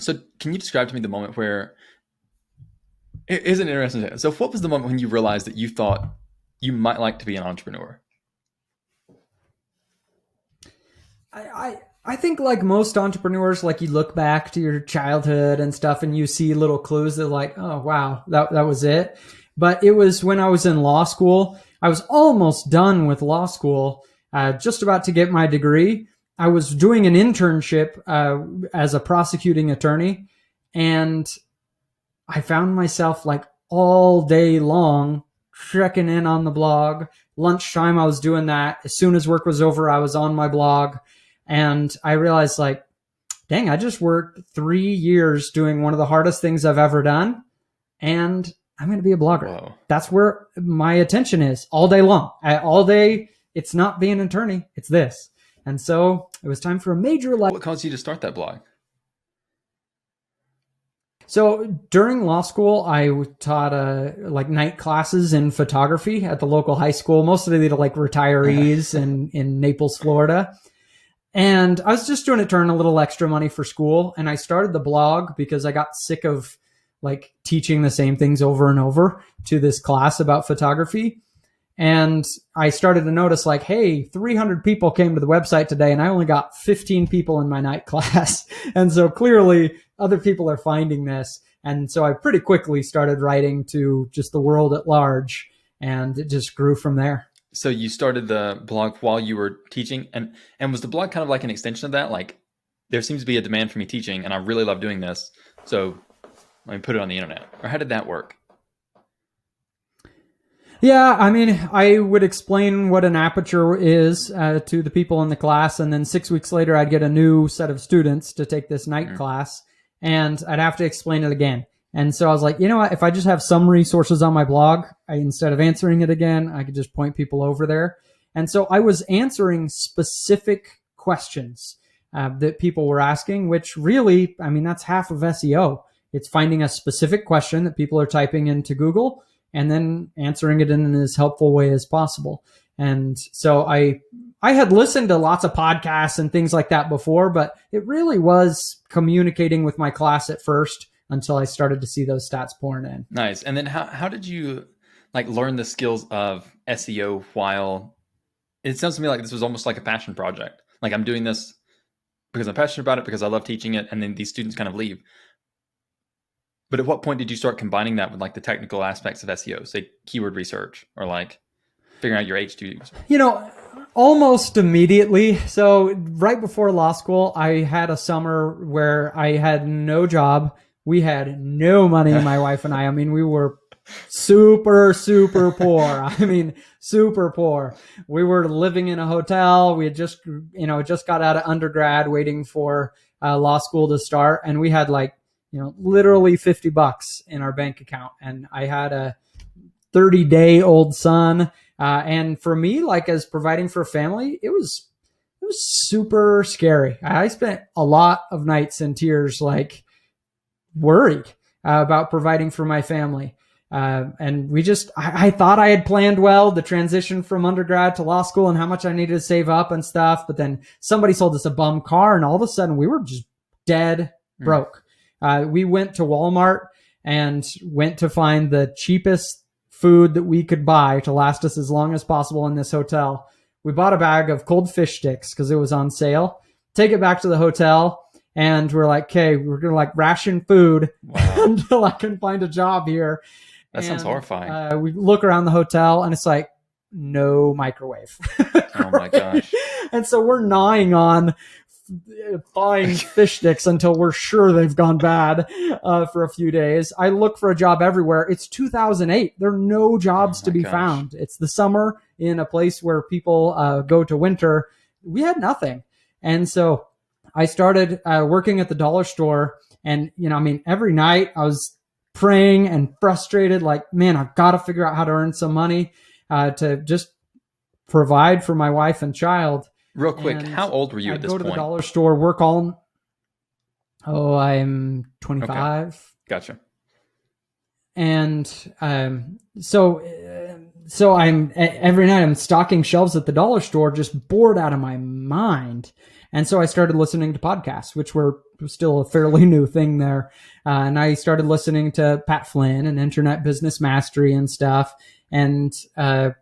So can you describe to me the moment where it is an interesting. So what was the moment when you realized that you thought you might like to be an entrepreneur? I think like most entrepreneurs, like you look back to your childhood and stuff and you see little clues that like, oh wow, that was it. But it was when I was in law school. I was almost done with law school, just about to get my degree. I was doing an internship as a prosecuting attorney, and I found myself like all day long checking in on the blog. Lunchtime, I was doing that. As soon as work was over, I was on my blog. And I realized, like, dang, I just worked 3 years doing one of the hardest things I've ever done. And I'm going to be a blogger. Whoa. That's where my attention is all day long. All day, it's not being an attorney, it's this. And so it was time for a major life. What caused you to start that blog? So during law school, I taught like night classes in photography at the local high school, mostly to like retirees in Naples, Florida. And I was just doing it to earn a little extra money for school. And I started the blog because I got sick of like teaching the same things over and over to this class about photography. And I started to notice like, hey, 300 people came to the website today and I only got 15 people in my night class. And so clearly other people are finding this. And so I pretty quickly started writing to just the world at large, and it just grew from there. So you started the blog while you were teaching, and was the blog kind of like an extension of that? Like, there seems to be a demand for me teaching and I really love doing this, so let me put it on the internet. Or how did that work? Yeah, I mean, I would explain what an aperture is to the people in the class, and then 6 weeks later, I'd get a new set of students to take this night class, and I'd have to explain it again. And so I was like, you know what? If I just have some resources on my blog, instead of answering it again, I could just point people over there. And so I was answering specific questions that people were asking, which really, I mean, that's half of SEO. It's finding a specific question that people are typing into Google and then answering it in as helpful way as possible. And so I had listened to lots of podcasts and things like that before, but it really was communicating with my class at first until I started to see those stats pouring in. Nice. And then how did you like learn the skills of SEO while it sounds to me like this was almost like a passion project. Like, I'm doing this because I'm passionate about it, because I love teaching it, and then these students kind of leave. But at what point did you start combining that with like the technical aspects of SEO, say keyword research, or like figuring out your H2? You know, almost immediately. So right before law school, I had a summer where I had no job. We had no money, my wife and I. I mean, we were super, super poor. I mean, super poor. We were living in a hotel. We had just got out of undergrad, waiting for law school to start. And we had like, literally $50 in our bank account. And I had a 30-day-old son. And for me, like as providing for a family, it was super scary. I spent a lot of nights in tears, like worried about providing for my family. And I thought I had planned well the transition from undergrad to law school and how much I needed to save up and stuff. But then somebody sold us a bum car and all of a sudden we were just dead broke. We went to Walmart and went to find the cheapest food that we could buy to last us as long as possible in this hotel. We bought a bag of cold fish sticks because it was on sale. Take it back to the hotel, and we're like, okay, we're going to like ration food until I can find a job here. That sounds horrifying. We look around the hotel and it's like, no microwave. Oh my gosh. And so we're gnawing on buying fish sticks until we're sure they've gone bad for a few days. I look for a job everywhere. It's 2008. There are no jobs to be found. It's the summer in a place where people go to winter. We had nothing. And so I started working at the dollar store. And, every night I was praying and frustrated, like, man, I've got to figure out how to earn some money to just provide for my wife and child. Real quick, how old were you at this point? I'd go to the dollar store, work all... I'm 25. Okay. Gotcha. And so so every night I'm stocking shelves at the dollar store, just bored out of my mind. And so I started listening to podcasts, which were still a fairly new thing there. And I started listening to Pat Flynn and Internet Business Mastery and stuff. And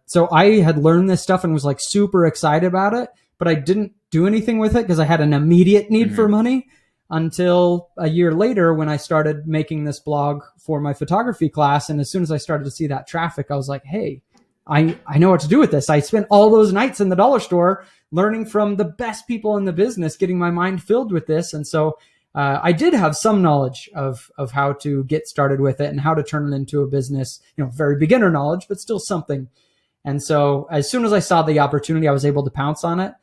so I had learned this stuff and was like super excited about it, but I didn't do anything with it because I had an immediate need for money until a year later when I started making this blog for my photography class. And as soon as I started to see that traffic, I was like, hey, I know what to do with this. I spent all those nights in the dollar store learning from the best people in the business, getting my mind filled with this. And so I did have some knowledge of how to get started with it and how to turn it into a business, very beginner knowledge, but still something. And so as soon as I saw the opportunity, I was able to pounce on it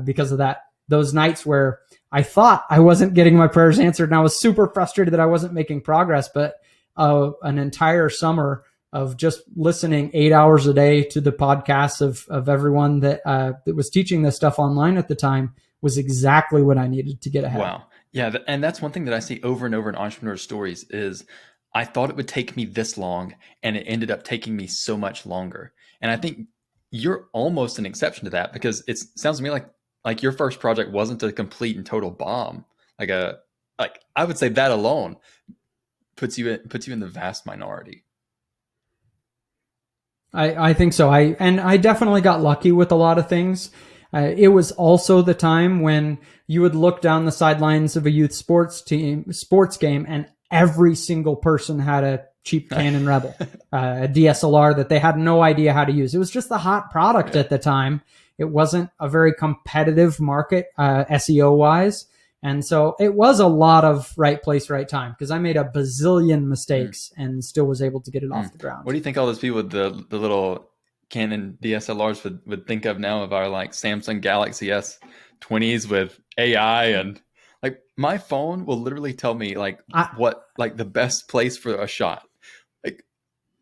because of that. Those nights where I thought I wasn't getting my prayers answered and I was super frustrated that I wasn't making progress, but an entire summer of just listening 8 hours a day to the podcasts of everyone that was teaching this stuff online at the time was exactly what I needed to get ahead. Wow. Yeah. And that's one thing that I see over and over in entrepreneur stories is I thought it would take me this long and it ended up taking me so much longer. And I think you're almost an exception to that because it sounds to me like your first project wasn't a complete and total bomb. Like I would say that alone puts you in the vast minority. I think so. I definitely got lucky with a lot of things. It was also the time when you would look down the sidelines of a youth sports game, and every single person had a cheap Canon Rebel, a DSLR that they had no idea how to use. It was just the hot product at the time. It wasn't a very competitive market, SEO wise. And so it was a lot of right place, right time because I made a bazillion mistakes and still was able to get it off the ground. What do you think all those people with the little Canon DSLRs would think of now of our like Samsung Galaxy S20s with AI and like my phone will literally tell me like what like the best place for a shot. Like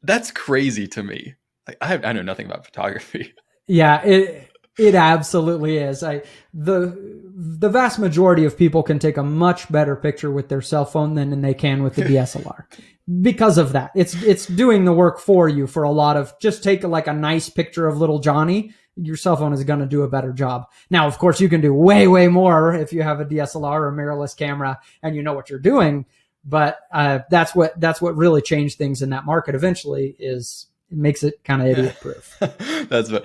that's crazy to me. Like I know nothing about photography. Yeah, it absolutely is. The vast majority of people can take a much better picture with their cell phone than they can with the DSLR. Because of that, it's doing the work for you for a lot of just take like a nice picture of little Johnny. Your cell phone is going to do a better job. Now, of course, you can do way, way more if you have a DSLR or a mirrorless camera and you know what you're doing. But that's what really changed things in that market. Eventually, is it makes it kind of idiot proof. That's what.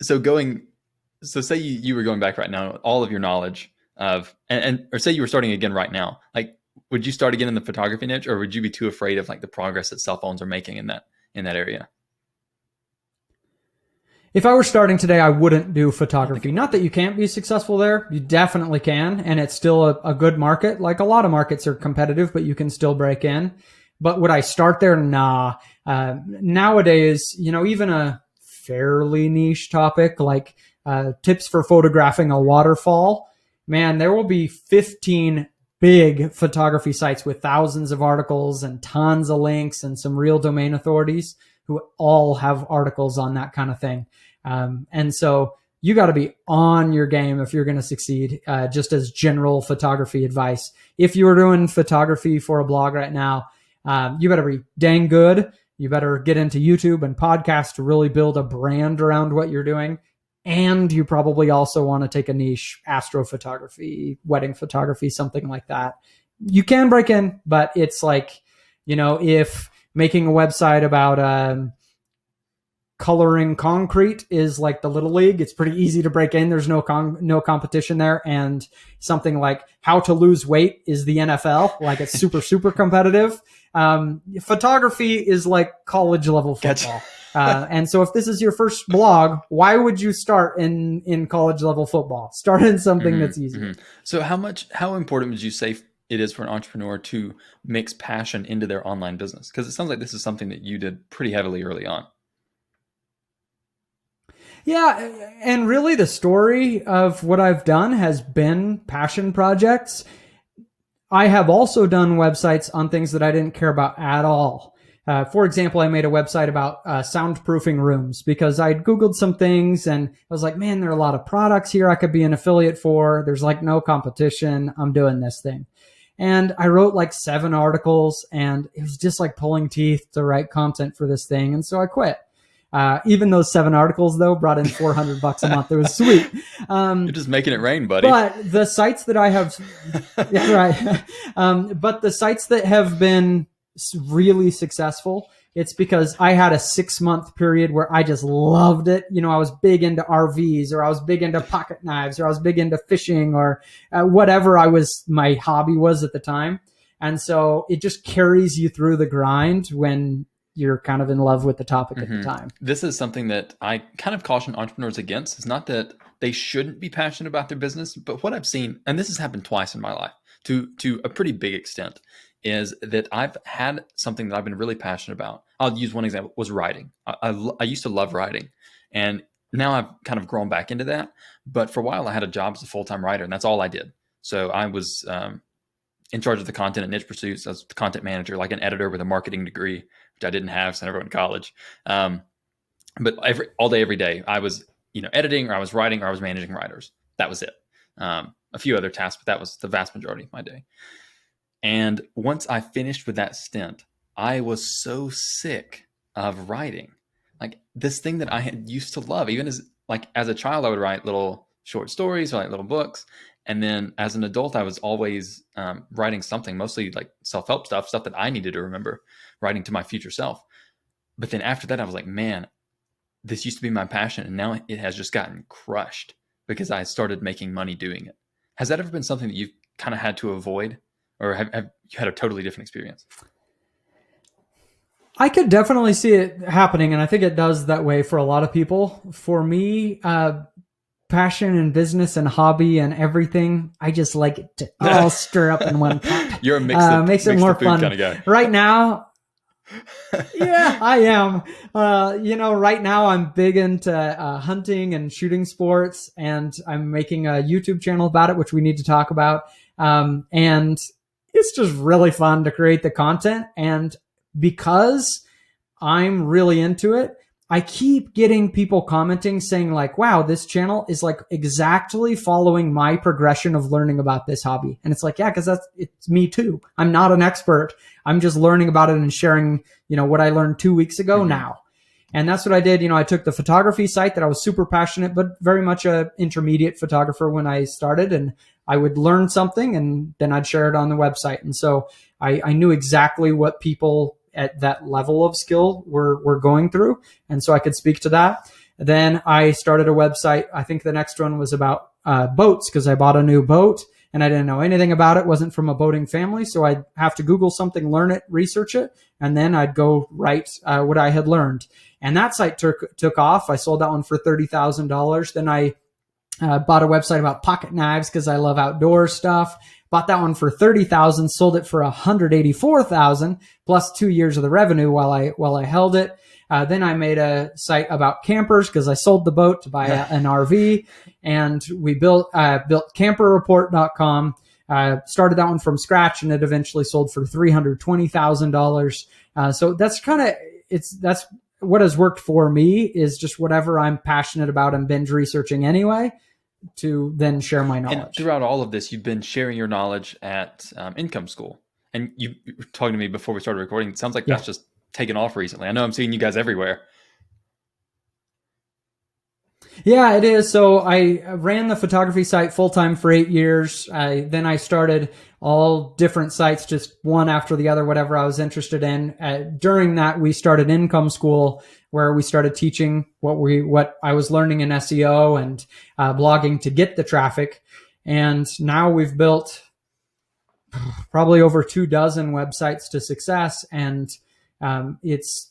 So say you were going back right now, all of your knowledge of, or say you were starting again right now, like, would you start again in the photography niche or would you be too afraid of like the progress that cell phones are making in that area? If I were starting today, I wouldn't do photography. Not that you can't be successful there. You definitely can. And it's still a good market. Like a lot of markets are competitive, but you can still break in. But would I start there? Nah. Nowadays, even a fairly niche topic like tips for photographing a waterfall, man, there will be 15 big photography sites with thousands of articles and tons of links and some real domain authorities who all have articles on that kind of thing. And so you got to be on your game if you're going to succeed, just as general photography advice. If you're doing photography for a blog right now, you better be dang good. You better get into YouTube and podcasts to really build a brand around what you're doing. And you probably also want to take a niche, astrophotography, wedding photography, something like that. You can break in, but it's like, if making a website about coloring concrete is like the little league, it's pretty easy to break in. There's no competition there. And something like how to lose weight is the NFL. Like it's super, super competitive. Photography is like college level football. And so if this is your first blog, why would you start in college level football? Start in something that's easier. So how important would you say it is for an entrepreneur to mix passion into their online business? Because it sounds like this is something that you did pretty heavily early on. Yeah. And really the story of what I've done has been passion projects. I have also done websites on things that I didn't care about at all. For example, I made a website about soundproofing rooms because I'd Googled some things and I was like, man, there are a lot of products here I could be an affiliate for. There's like no competition. I'm doing this thing. And I wrote like 7 articles and it was just like pulling teeth to write content for this thing. And so I quit. Even those 7 articles though brought in $400 a month. It was sweet. You're just making it rain, buddy. But the sites that I have, yeah, right. But the sites that have been really successful, it's because I had a 6-month period where I just loved it. You know, I was big into RVs, or I was big into pocket knives, or I was big into fishing, or whatever my hobby was at the time. And so it just carries you through the grind when you're kind of in love with the topic at the time. This is something that I kind of caution entrepreneurs against. It's not that they shouldn't be passionate about their business, but what I've seen, and this has happened twice in my life to a pretty big extent, is that I've had something that I've been really passionate about. I'll use one example, was writing. I used to love writing, and now I've kind of grown back into that. But for a while, I had a job as a full-time writer, and that's all I did. So I was in charge of the content at Niche Pursuits. I was the content manager, like an editor with a marketing degree, which I didn't have, so I never went to college. But all day, every day, I was editing, or I was writing, or I was managing writers. That was it. A few other tasks, but that was the vast majority of my day. And once I finished with that stint, I was so sick of writing. Like, this thing that I had used to love, even as a child, I would write little short stories or like little books. And then as an adult, I was always writing something, mostly like self-help stuff that I needed to remember, writing to my future self. But then after that, I was like, man, this used to be my passion, and now it has just gotten crushed because I started making money doing it. Has that ever been something that you've kind of had to avoid, or have you had a totally different experience? I could definitely see it happening, and I think it does that way for a lot of people. For me, passion and business and hobby and everything, I just like it to all stir up in one pot. You're a makes it more fun kind of guy. right now. Yeah, I am. Right now I'm big into hunting and shooting sports, and I'm making a YouTube channel about it, which we need to talk about. And it's just really fun to create the content. And because I'm really into it, I keep getting people commenting saying like, wow, this channel is like exactly following my progression of learning about this hobby. And it's like, yeah, because it's me too. I'm not an expert. I'm just learning about it and sharing, what I learned 2 weeks ago now. And that's what I did. I took the photography site that I was super passionate, but very much a intermediate photographer when I started, and I would learn something and then I'd share it on the website. And so I knew exactly what people at that level of skill were going through. And so I could speak to that. Then I started a website. I think the next one was about boats, because I bought a new boat and I didn't know anything about it. Wasn't from a boating family. So I'd have to Google something, learn it, research it, and then I'd go write what I had learned. And that site took off. I sold that one for $30,000. Then I bought a website about pocket knives because I love outdoor stuff. Bought that one for $30,000, sold it for $184,000 plus 2 years of the revenue while I held it. Then I made a site about campers because I sold the boat to buy an RV, and we built camperreport.com. Started that one from scratch, and it eventually sold for $320,000. So that's that's what has worked for me, is just whatever I'm passionate about and binge researching anyway, to then share my knowledge. And throughout all of this, you've been sharing your knowledge at Income School. And you were talking to me before we started recording. It sounds like that's just taken off recently. I know I'm seeing you guys everywhere. Yeah, it is. So I ran the photography site full-time for 8 years. Then I started all different sites, just one after the other, whatever I was interested in. During that, we started Income School, where we started teaching what I was learning in SEO and blogging to get the traffic. And now we've built probably over 24 websites to success. And it's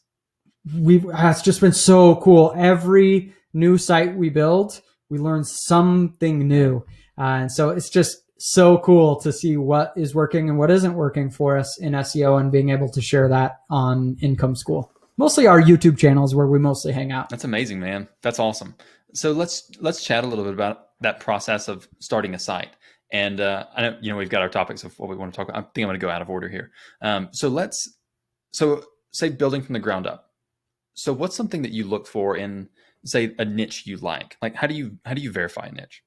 just been so cool. Every new site we build, we learn something new. And so it's just so cool to see what is working and what isn't working for us in SEO, and being able to share that on Income School. Mostly our YouTube channels where we mostly hang out. That's amazing, man. That's awesome. So let's chat a little bit about that process of starting a site. And I know we've got our topics of what we want to talk about. I think I'm going to go out of order here. So say building from the ground up. So what's something that you look for in, say, a niche you like? Like, how do you verify a niche?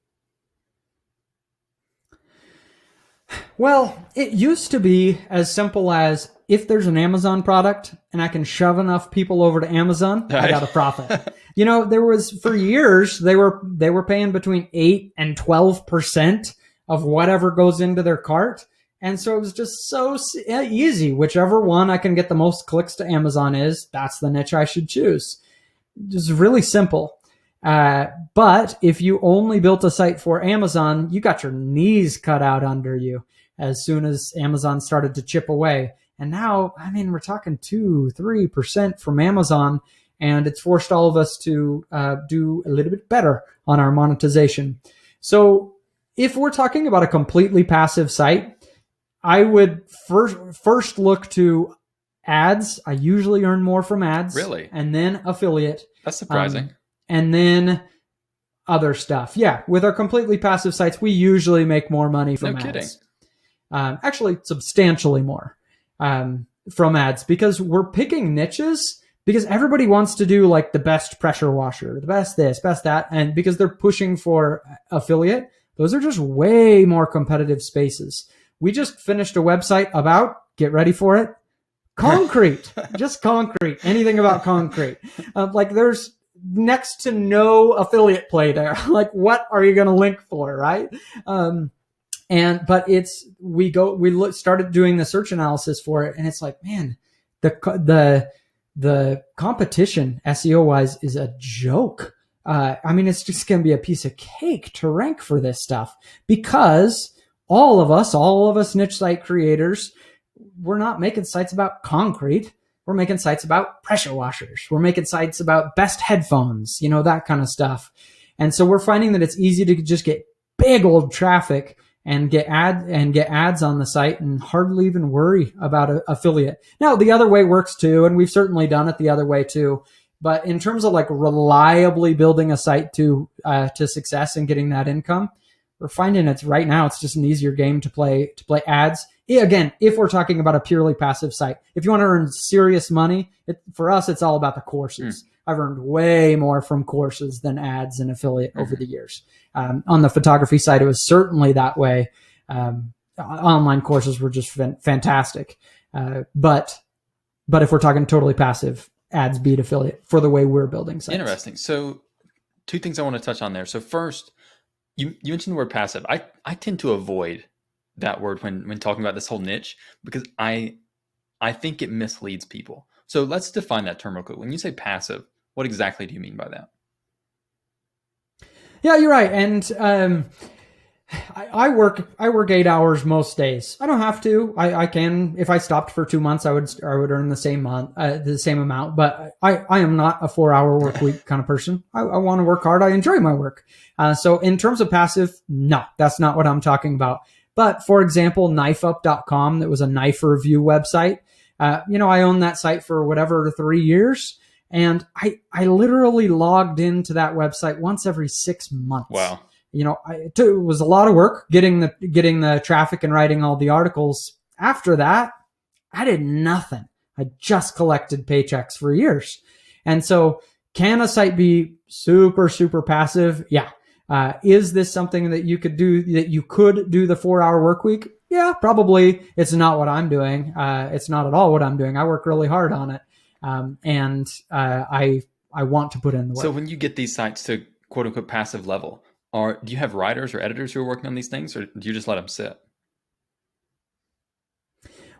Well, it used to be as simple as if there's an Amazon product and I can shove enough people over to Amazon, I got a profit. There was for years, they were paying between 8 and 12% of whatever goes into their cart. And so it was just so easy. Whichever one I can get the most clicks to Amazon that's the niche I should choose. Just really simple. But if you only built a site for Amazon, you got your knees cut out under you as soon as Amazon started to chip away. And now, we're talking 2-3% from Amazon, and it's forced all of us to do a little bit better on our monetization. So if we're talking about a completely passive site, I would first look to ads. I usually earn more from ads. Really? And then affiliate. That's surprising. And then other stuff. Yeah, with our completely passive sites, we usually make more money from ads. No kidding. Actually, substantially more from ads, because we're picking niches because everybody wants to do like the best pressure washer, the best this, best that. And because they're pushing for affiliate, those are just way more competitive spaces. We just finished a website about, get ready for it, concrete, just concrete, anything about concrete. There's next to no affiliate play there. Like, what are you going to link for, right? But we started doing the search analysis for it, and it's like, man, the competition SEO wise is a joke. It's just going to be a piece of cake to rank for this stuff, because all of us niche site creators, we're not making sites about concrete. We're making sites about pressure washers. We're making sites about best headphones, that kind of stuff. And so we're finding that it's easy to just get big old traffic and get ads on the site and hardly even worry about an affiliate. Now, the other way works too, and we've certainly done it the other way too. But in terms of like reliably building a site to success and getting that income, we're finding right now it's just an easier game to play ads. Again, if we're talking about a purely passive site, if you want to earn serious money, for us, it's all about the courses. I've earned way more from courses than ads and affiliate over the years. On the photography side, it was certainly that way. Online courses were just fantastic. But if we're talking totally passive, ads beat affiliate for the way we're building sites. Interesting. So 2 things I want to touch on there. So first, you mentioned the word passive. I tend to avoid that word when talking about this whole niche, because I think it misleads people. So let's define that term real quick. When you say passive, what exactly do you mean by that? Yeah, you're right. And I work 8 hours most days. I don't have to. I can. If I stopped for 2 months, I would earn the same amount. But I am not a 4-hour work week kind of person. I want to work hard. I enjoy my work. So in terms of passive, no, that's not what I'm talking about. But for example, knifeup.com, that was a knife review website. I owned that site for 3 years. And I literally logged into that website once every 6 months. Wow. It was a lot of work getting the traffic and writing all the articles. After that, I did nothing. I just collected paychecks for years. And so can a site be super, super passive? Yeah. Is this something that you could do the 4-hour work week? Yeah, probably. It's not what I'm doing. It's not at all what I'm doing. I work really hard on it. And I want to put in the work. So when you get these sites to quote unquote passive level, do you have writers or editors who are working on these things, or do you just let them sit?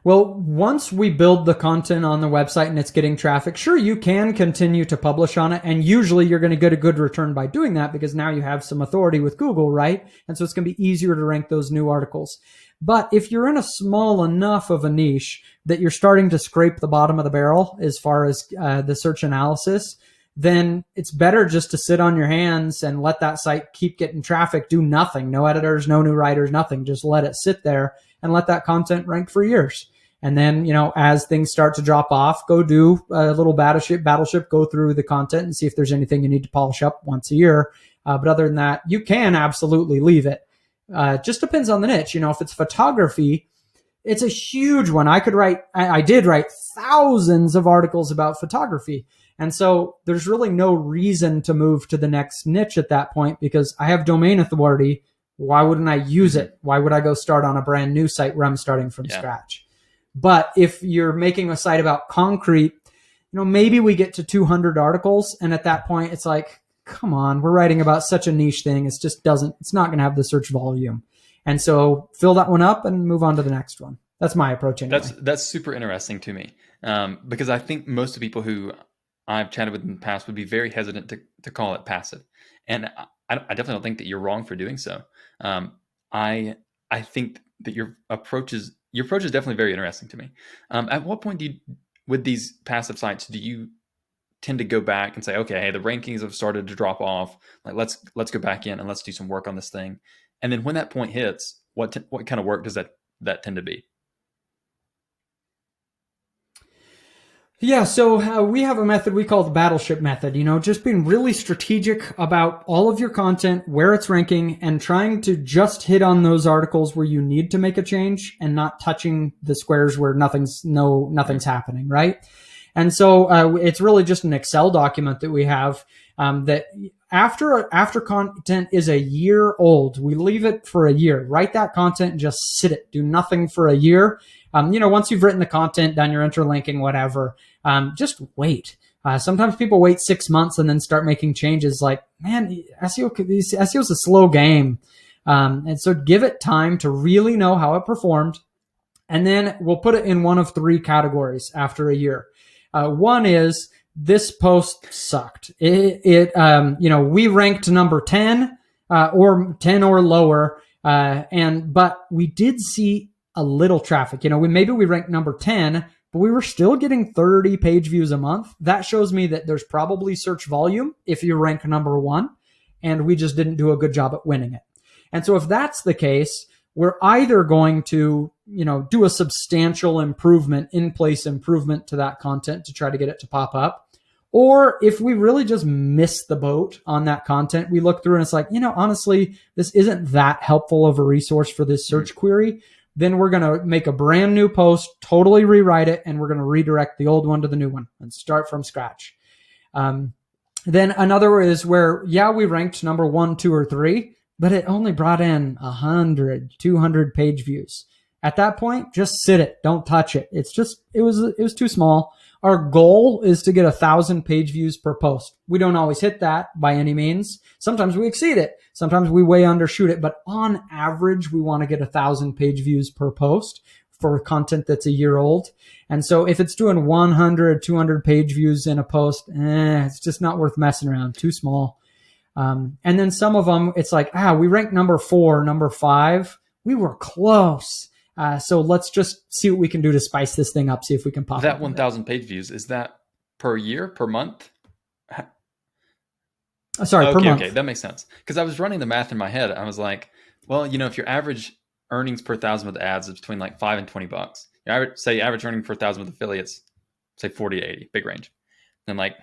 Well, once we build the content on the website and it's getting traffic, sure, you can continue to publish on it. And usually you're going to get a good return by doing that, because now you have some authority with Google, right? And so it's going to be easier to rank those new articles. But if you're in a small enough of a niche that you're starting to scrape the bottom of the barrel as far as the search analysis, then it's better just to sit on your hands and let that site keep getting traffic, do nothing, no editors, no new writers, nothing. Just let it sit there and let that content rank for years. And then, as things start to drop off, go do a little Battleship, go through the content and see if there's anything you need to polish up once a year. But other than that, you can absolutely leave it. Just depends on the niche. If it's photography, it's a huge one. I did write thousands of articles about photography. And so there's really no reason to move to the next niche at that point, because I have domain authority. Why wouldn't I use it? Why would I go start on a brand new site where I'm starting from scratch? But if you're making a site about concrete, maybe we get to 200 articles. And at that point, it's like, come on, we're writing about such a niche thing. It's not going to have the search volume. And so fill that one up and move on to the next one. That's my approach anyway. That's super interesting to me, because I think most of the people who I've chatted with in the past would be very hesitant to call it passive. And I definitely don't think that you're wrong for doing so. I think that your approach is definitely very interesting to me. At what point with these passive sites, do you tend to go back and say, okay, hey, the rankings have started to drop off. Like let's go back in and let's do some work on this thing. And then when that point hits, what kind of work does that tend to be? Yeah, so we have a method we call the Battleship Method, just being really strategic about all of your content, where it's ranking, and trying to just hit on those articles where you need to make a change and not touching the squares where nothing's happening, right? And so it's really just an Excel document that we have that after content is a year old, we leave it for a year. Write that content and just sit it. Do nothing for a year. Once you've written the content, done your interlinking, whatever, just wait. Sometimes people wait 6 months and then start making changes. Like, man, SEO is a slow game. And so give it time to really know how it performed. And then we'll put it in one of three categories after a year. One is, this post sucked. We ranked number 10 or 10 or lower. But we did see a little traffic. Maybe we ranked number 10, but we were still getting 30 page views a month. That shows me that there's probably search volume if you rank number 1, and we just didn't do a good job at winning it. And so if that's the case, we're either going to, do a substantial in-place improvement to that content to try to get it to pop up. Or if we really just miss the boat on that content, we look through and it's like, honestly, this isn't that helpful of a resource for this search query. Then we're going to make a brand new post, totally rewrite it, and we're going to redirect the old one to the new one and start from scratch. Then another is where, we ranked number 1, 2, or 3, but it only brought in 100, 200 page views. At that point, just sit it. Don't touch it. It was too small. Our goal is to get 1,000 page views per post. We don't always hit that by any means. Sometimes we exceed it. Sometimes we way undershoot it. But on average, we want to get 1,000 page views per post for content that's a year old. And so if it's doing 100, 200 page views in a post, it's just not worth messing around. Too small. And then some of them, it's like, we ranked number 4, number 5. We were close. So let's just see what we can do to spice this thing up, see if we can pop that 1,000 page views. Is that per year, per month? Sorry, per month. Okay, that makes sense. Because I was running the math in my head. I was like, well, if your average earnings per 1,000 with ads is between like $5 and $20, average earning per 1,000 with affiliates, say 40 to 80, big range. And like,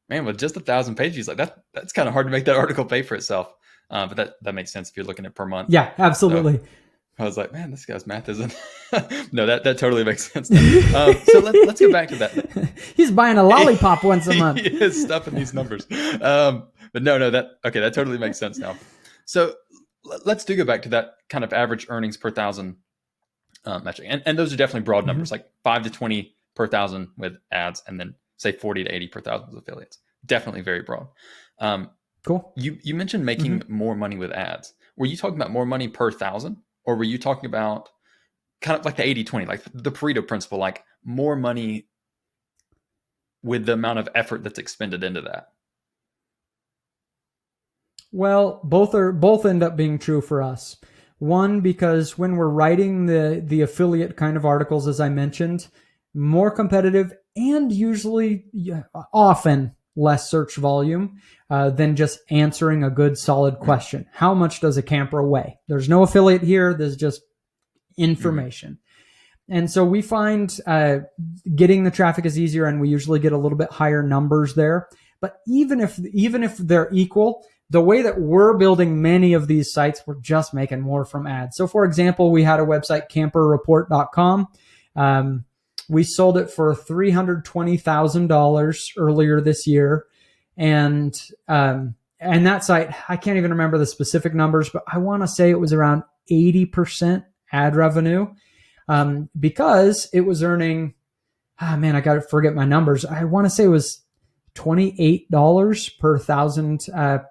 man, with just 1,000 page views, like that's kind of hard to make that article pay for itself. But that makes sense if you're looking at per month. Yeah, absolutely. So, I was like, man, this guy's math isn't. No, that totally makes sense. So let's go back to that. He's buying a lollipop once a month. He is stuffing these numbers. But no, that totally makes sense now. So let's go back to that kind of average earnings per 1,000 metric, and those are definitely broad numbers, like 5 to 20 per 1,000 with ads, and then say 40 to 80 per 1,000 with affiliates. Definitely very broad. Cool. You mentioned making more money with ads. Were you talking about more money per 1,000? Or were you talking about kind of like the 80-20, like the Pareto principle, like more money with the amount of effort that's expended into that? Well, both end up being true for us. One, because when we're writing the affiliate kind of articles, as I mentioned, more competitive and usually often less search volume than just answering a good solid question. How much does a camper weigh? There's no affiliate here. There's just information. And so we find getting the traffic is easier, and we usually get a little bit higher numbers there. But even if they're equal, the way that we're building many of these sites, we're just making more from ads. So for example, we had a website, camperreport.com. We sold it for $320,000 earlier this year. And that site, I can't even remember the specific numbers, but I want to say it was around 80% ad revenue. because it was earning, I got to forget my numbers. I want to say it was $28 per 1,000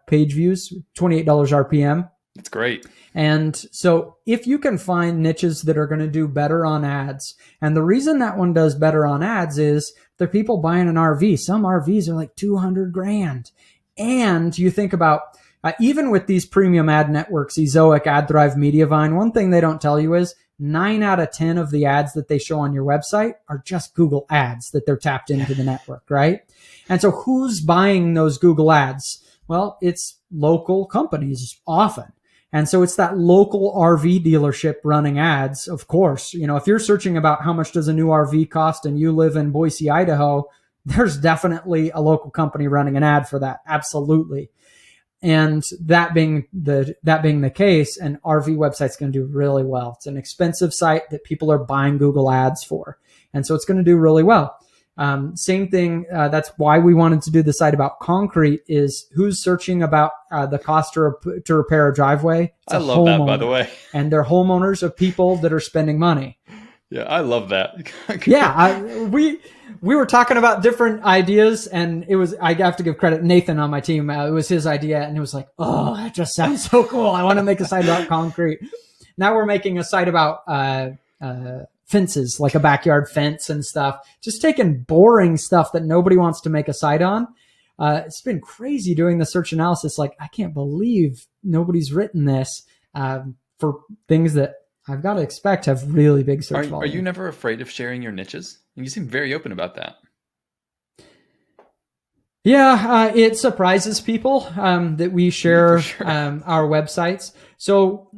page views, $28 RPM. That's great. And so if you can find niches that are going to do better on ads, and the reason that one does better on ads is they're people buying an RV. Some RVs are like 200 grand. And you think about, even with these premium ad networks, Ezoic, AdThrive, Mediavine, one thing they don't tell you is 9 out of 10 of the ads that they show on your website are just Google ads that they're tapped into the network, right? And so who's buying those Google ads? Well, it's local companies often. And so it's that local RV dealership running ads. Of course, if you're searching about how much does a new RV cost and you live in Boise, Idaho, there's definitely a local company running an ad for that. Absolutely. And that being the case, an RV website's going to do really well. It's an expensive site that people are buying Google ads for. And so it's going to do really well. Same thing. That's why we wanted to do the site about concrete is who's searching about the cost to repair a driveway. I love that, by the way. And they're homeowners of people that are spending money. Yeah, I love that. We were talking about different ideas, and I have to give credit Nathan on my team. It was his idea, and it was like, oh, that just sounds so cool. I want to make a site about concrete. Now we're making a site about fences, like a backyard fence and stuff. Just taking boring stuff that nobody wants to make a site on. It's been crazy doing the search analysis. Like, I can't believe nobody's written this for things that I've got to expect have really big search volume. Are you never afraid of sharing your niches? You seem very open about that. Yeah, it surprises people that we share our websites. So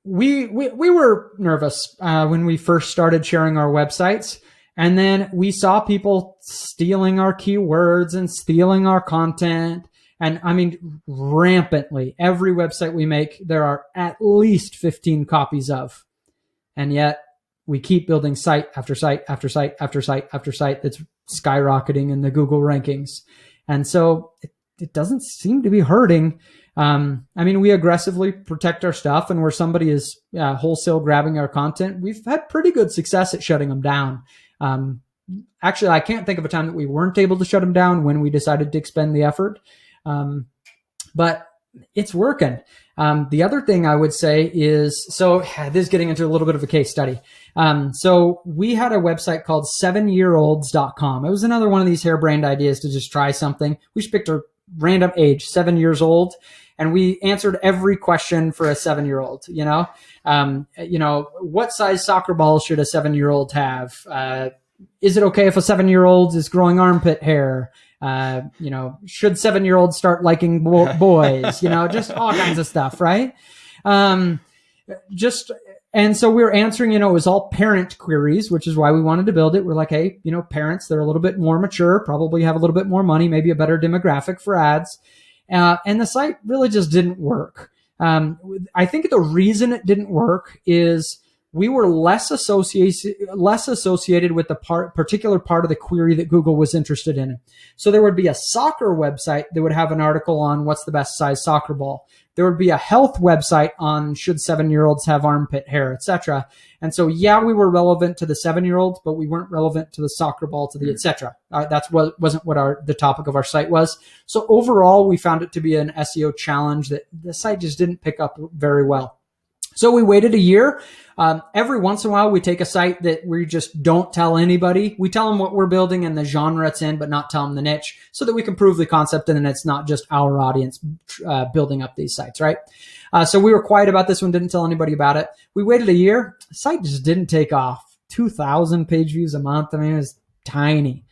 we were nervous when we first started sharing our websites, and then we saw people stealing our keywords and stealing our content. And I mean, rampantly, every website we make, there are at least 15 copies of. And yet we keep building site after site after site after site after site that's skyrocketing in the Google rankings. And so it doesn't seem to be hurting. We aggressively protect our stuff, and where somebody is wholesale grabbing our content, we've had pretty good success at shutting them down. Actually, I can't think of a time that we weren't able to shut them down when we decided to expend the effort. But it's working. The other thing I would say is, so this is getting into a little bit of a case study. So we had a website called 7yearolds.com. It was another one of these harebrained ideas to just try something. We just picked a random age, 7 years old, and we answered every question for a 7-year-old. What size soccer ball should a 7-year-old have? Is it okay if a 7-year-old is growing armpit hair? Should 7-year-olds start liking boys? Just all kinds of stuff, right? And so we were answering, it was all parent queries, which is why we wanted to build it. We're like, hey, parents, they're a little bit more mature, probably have a little bit more money, maybe a better demographic for ads. And the site really just didn't work. I think the reason it didn't work is we were less associated with the particular part of the query that Google was interested in. So there would be a soccer website that would have an article on what's the best size soccer ball. There would be a health website on should 7-year-olds have armpit hair, etc. And so, we were relevant to the 7-year-olds, but we weren't relevant to the soccer ball, to the etc. That's what wasn't what the topic of our site was. So overall, we found it to be an SEO challenge that the site just didn't pick up very well. So we waited a year. Every once in a while, we take a site that we just don't tell anybody. We tell them what we're building and the genre it's in, but not tell them the niche, so that we can prove the concept and then it's not just our audience building up these sites, right? So we were quiet about this one, didn't tell anybody about it. We waited a year. The site just didn't take off. 2,000 page views a month. I mean, it was tiny.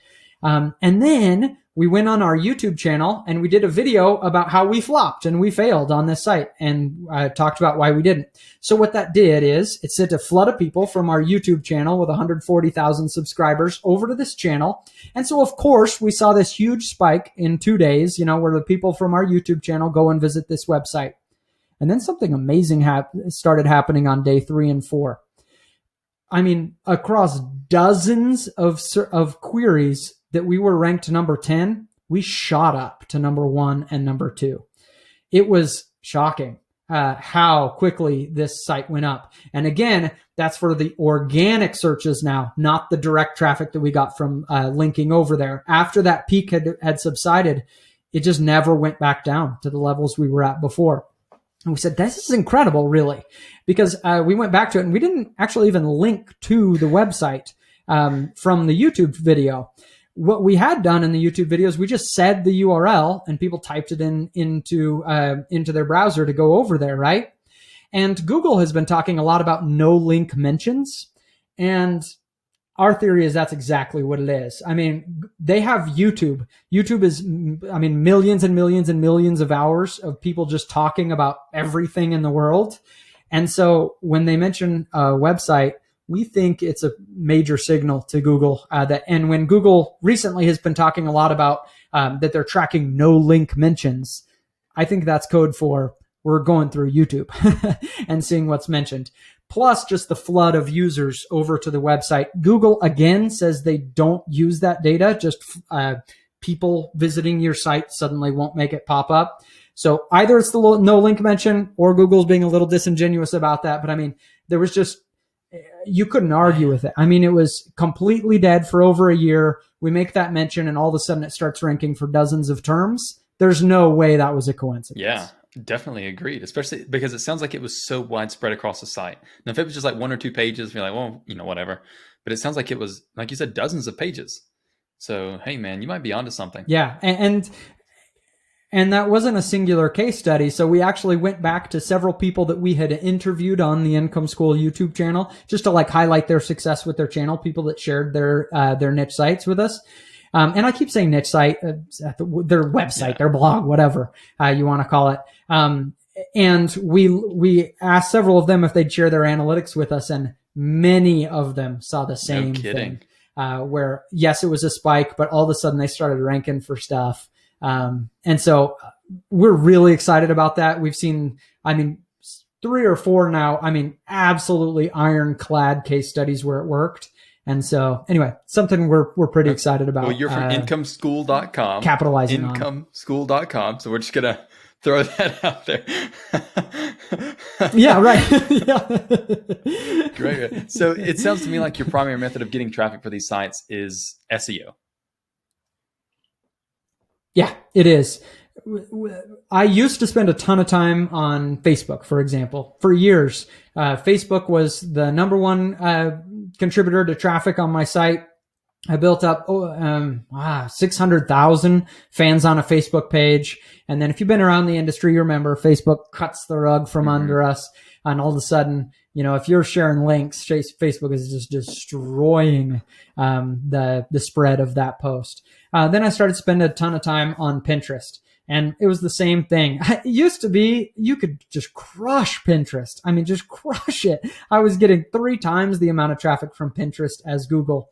And then we went on our YouTube channel and we did a video about how we flopped and we failed on this site, and talked about why we didn't. So what that did is it sent a flood of people from our YouTube channel with 140,000 subscribers over to this channel. And so, of course, we saw this huge spike in 2 days, where the people from our YouTube channel go and visit this website. And then something amazing started happening on day 3 and 4. I mean, across dozens of queries that we were ranked number 10, we shot up to number 1 and number 2. It was shocking. how quickly this site went up. And again, that's for the organic searches now, not the direct traffic that we got from linking over there. After that peak had subsided, it just never went back down to the levels we were at before. And we said, this is incredible, really, because we went back to it and we didn't actually even link to the website from the YouTube video. What we had done in the YouTube videos, we just said the URL and people typed it into their browser to go over there, right? And Google has been talking a lot about no link mentions. And our theory is that's exactly what it is. I mean, they have YouTube. YouTube is, I mean, millions and millions and millions of hours of people just talking about everything in the world. And so when they mention a website, we think it's a major signal to Google and when Google recently has been talking a lot about that they're tracking no link mentions, I think that's code for we're going through YouTube and seeing what's mentioned. Plus just the flood of users over to the website. Google again says they don't use that data. Just people visiting your site suddenly won't make it pop up. So either it's the no link mention or Google's being a little disingenuous about that. But I mean, there was just, you couldn't argue with it. I mean, it was completely dead for over a year. We make that mention and all of a sudden it starts ranking for dozens of terms. There's no way that was a coincidence. Yeah, definitely agreed, especially because it sounds like it was so widespread across the site. Now, if it was just like 1 or 2 pages, you're like, well, you know, whatever. But it sounds like it was, like you said, dozens of pages. So, hey, man, you might be onto something. Yeah, and that wasn't a singular case study. So we actually went back to several people that we had interviewed on the Income School YouTube channel just to like highlight their success with their channel, people that shared their niche sites with us. And I keep saying niche site, their website, their blog, whatever you want to call it. And we asked several of them if they'd share their analytics with us, and many of them saw the same thing. Where yes, it was a spike, but all of a sudden they started ranking for stuff. And so we're really excited about that. We've seen, I mean, 3 or 4 now, I mean, absolutely ironclad case studies where it worked. And so anyway, something we're pretty excited about. Well, you're from incomeschool.com. Capitalizing incomeschool.com. So we're just going to throw that out there. Yeah, right. Yeah. Great. So it sounds to me like your primary method of getting traffic for these sites is SEO. Yeah, it is. I used to spend a ton of time on Facebook, for example. For years, Facebook was the number one contributor to traffic on my site. I built up 600,000 fans on a Facebook page. And then if you've been around the industry, you remember Facebook cuts the rug from under us. And all of a sudden, you know, if you're sharing links, Facebook is just destroying the spread of that post. Then I started spending a ton of time on Pinterest. And it was the same thing. It used to be you could just crush Pinterest. I mean, just crush it. I was getting 3 times the amount of traffic from Pinterest as Google.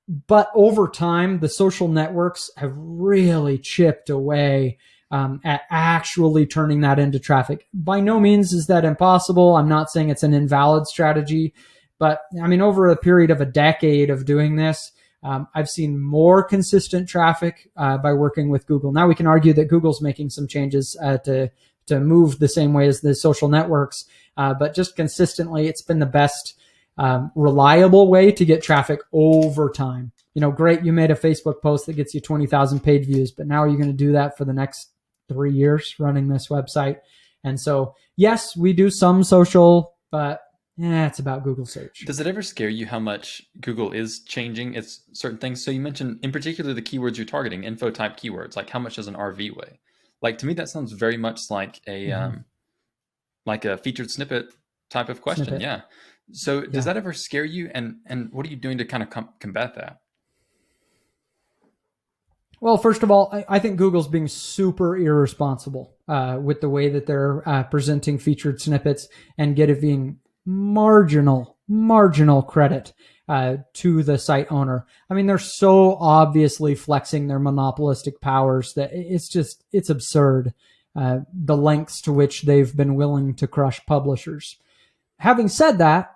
But over time, the social networks have really chipped away at actually turning that into traffic. By no means is that impossible. I'm not saying it's an invalid strategy. But I mean, over a period of a decade of doing this, I've seen more consistent traffic by working with Google. Now we can argue that Google's making some changes to move the same way as the social networks, but just consistently, it's been the best reliable way to get traffic over time. You know, great, you made a Facebook post that gets you 20,000 paid views, but now you're going to do that for the next 3 years running this website. And so, yes, we do some social, but it's about Google search. Does it ever scare you how much Google is changing its certain things? So you mentioned in particular the keywords you're targeting, info type keywords. Like how much does an RV weigh? Like to me, that sounds very much like a featured snippet type of question. Yeah. So does that ever scare you? And what are you doing to kind of combat that? Well, first of all, I think Google's being super irresponsible with the way that they're presenting featured snippets and giving marginal credit to the site owner. I mean, they're so obviously flexing their monopolistic powers that it's absurd, the lengths to which they've been willing to crush publishers. Having said that,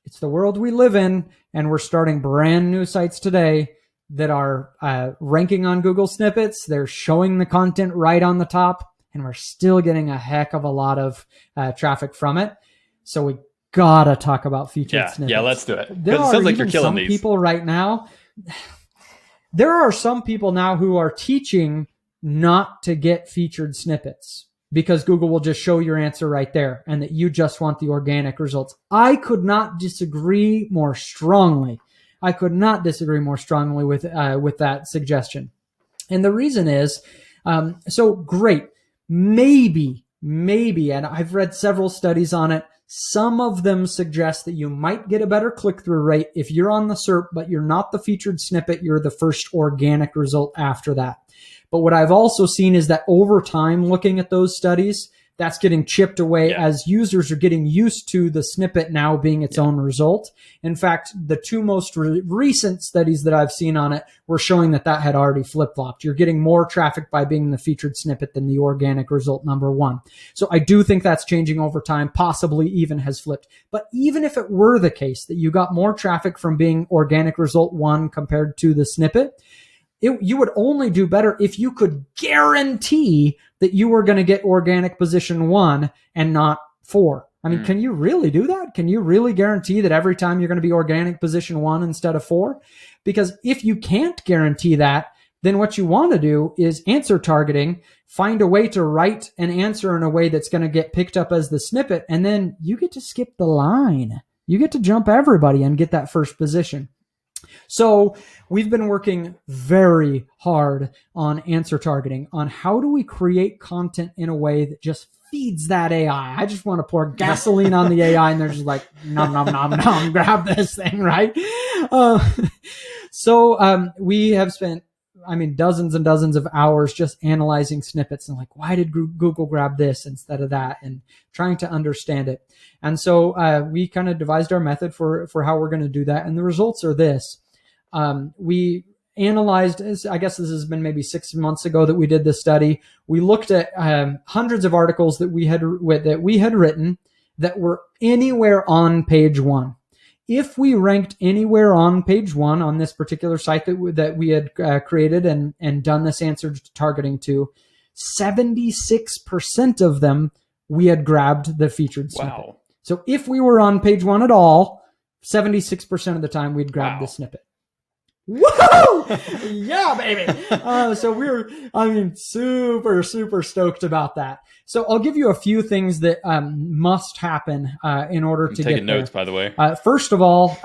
it's the world we live in, and we're starting brand new sites today that are ranking on Google snippets. They're showing the content right on the top. and we're still getting a heck of a lot of traffic from it. So we gotta talk about featured snippets. Yeah, let's do it. There Because it are sounds like even you're killing some these. people right now. There are some people now who are teaching not to get featured snippets because Google will just show your answer right there and that you just want the organic results. I could not disagree more strongly. I could not disagree more strongly with that suggestion. And the reason is, so great, maybe, and I've read several studies on it. Some of them suggest that you might get a better click-through rate if you're on the SERP, but you're not the featured snippet, you're the first organic result after that. But what I've also seen is that over time, looking at those studies, that's getting chipped away as users are getting used to the snippet now being its own result. In fact, the two most recent studies that I've seen on it were showing that had already flip-flopped. You're getting more traffic by being the featured snippet than the organic result number one. So I do think that's changing over time, possibly even has flipped. But even if it were the case that you got more traffic from being organic result one compared to the snippet, you would only do better if you could guarantee that you were going to get organic position one and not four. I mean, can you really do that? Can you really guarantee that every time you're going to be organic position one instead of four? Because if you can't guarantee that, then what you want to do is answer targeting, find a way to write an answer in a way that's going to get picked up as the snippet, and then you get to skip the line. You get to jump everybody and get that first position. So we've been working very hard on answer targeting, on how do we create content in a way that just feeds that AI. I just want to pour gasoline on the AI and they're just like, nom, nom, nom, nom, grab this thing, right? So we have spent, dozens and dozens of hours just analyzing snippets and like, why did Google grab this instead of that, and trying to understand it. And so we kind of devised our method for how we're going to do that. And the results are this. We analyzed, I guess this has been maybe 6 months ago that we did this study. We looked at hundreds of articles that we had written that were anywhere on page one. If we ranked anywhere on page one on this particular site that we had created and done this answer targeting to, 76% of them we had grabbed the featured snippet. Wow. So if we were on page one at all, 76% of the time we'd grab the snippet. Woo! Yeah, baby. So we're, super, super stoked about that. So I'll give you a few things that must happen in order to get there. Taking notes, by the way. First of all,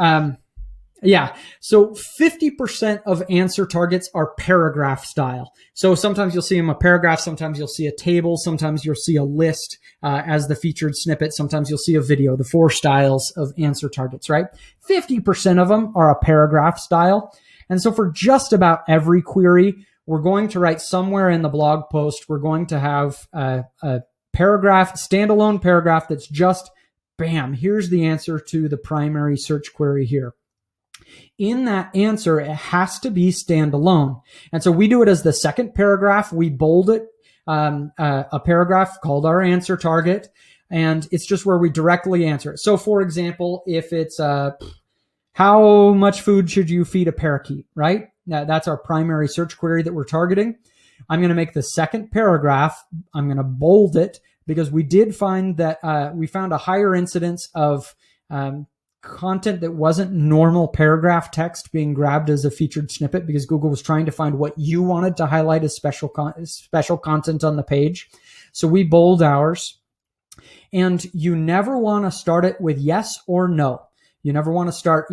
so 50% of answer targets are paragraph style. So sometimes you'll see them a paragraph, sometimes you'll see a table, sometimes you'll see a list as the featured snippet, sometimes you'll see a video, the 4 styles of answer targets, right? 50% of them are a paragraph style. And so for just about every query, we're going to write somewhere in the blog post, we're going to have a paragraph, standalone paragraph that's just, bam, here's the answer to the primary search query here. In that answer, it has to be standalone. And so we do it as the second paragraph. We bold it, a paragraph called our answer target, and it's just where we directly answer it. So for example, if it's how much food should you feed a parakeet, right? Now, that's our primary search query that we're targeting. I'm going to make the second paragraph, I'm going to bold it, because we did find that we found a higher incidence of content that wasn't normal paragraph text being grabbed as a featured snippet, because Google was trying to find what you wanted to highlight as special content on the page. So we bold ours. And you never want to start it with yes or no. You never want to start,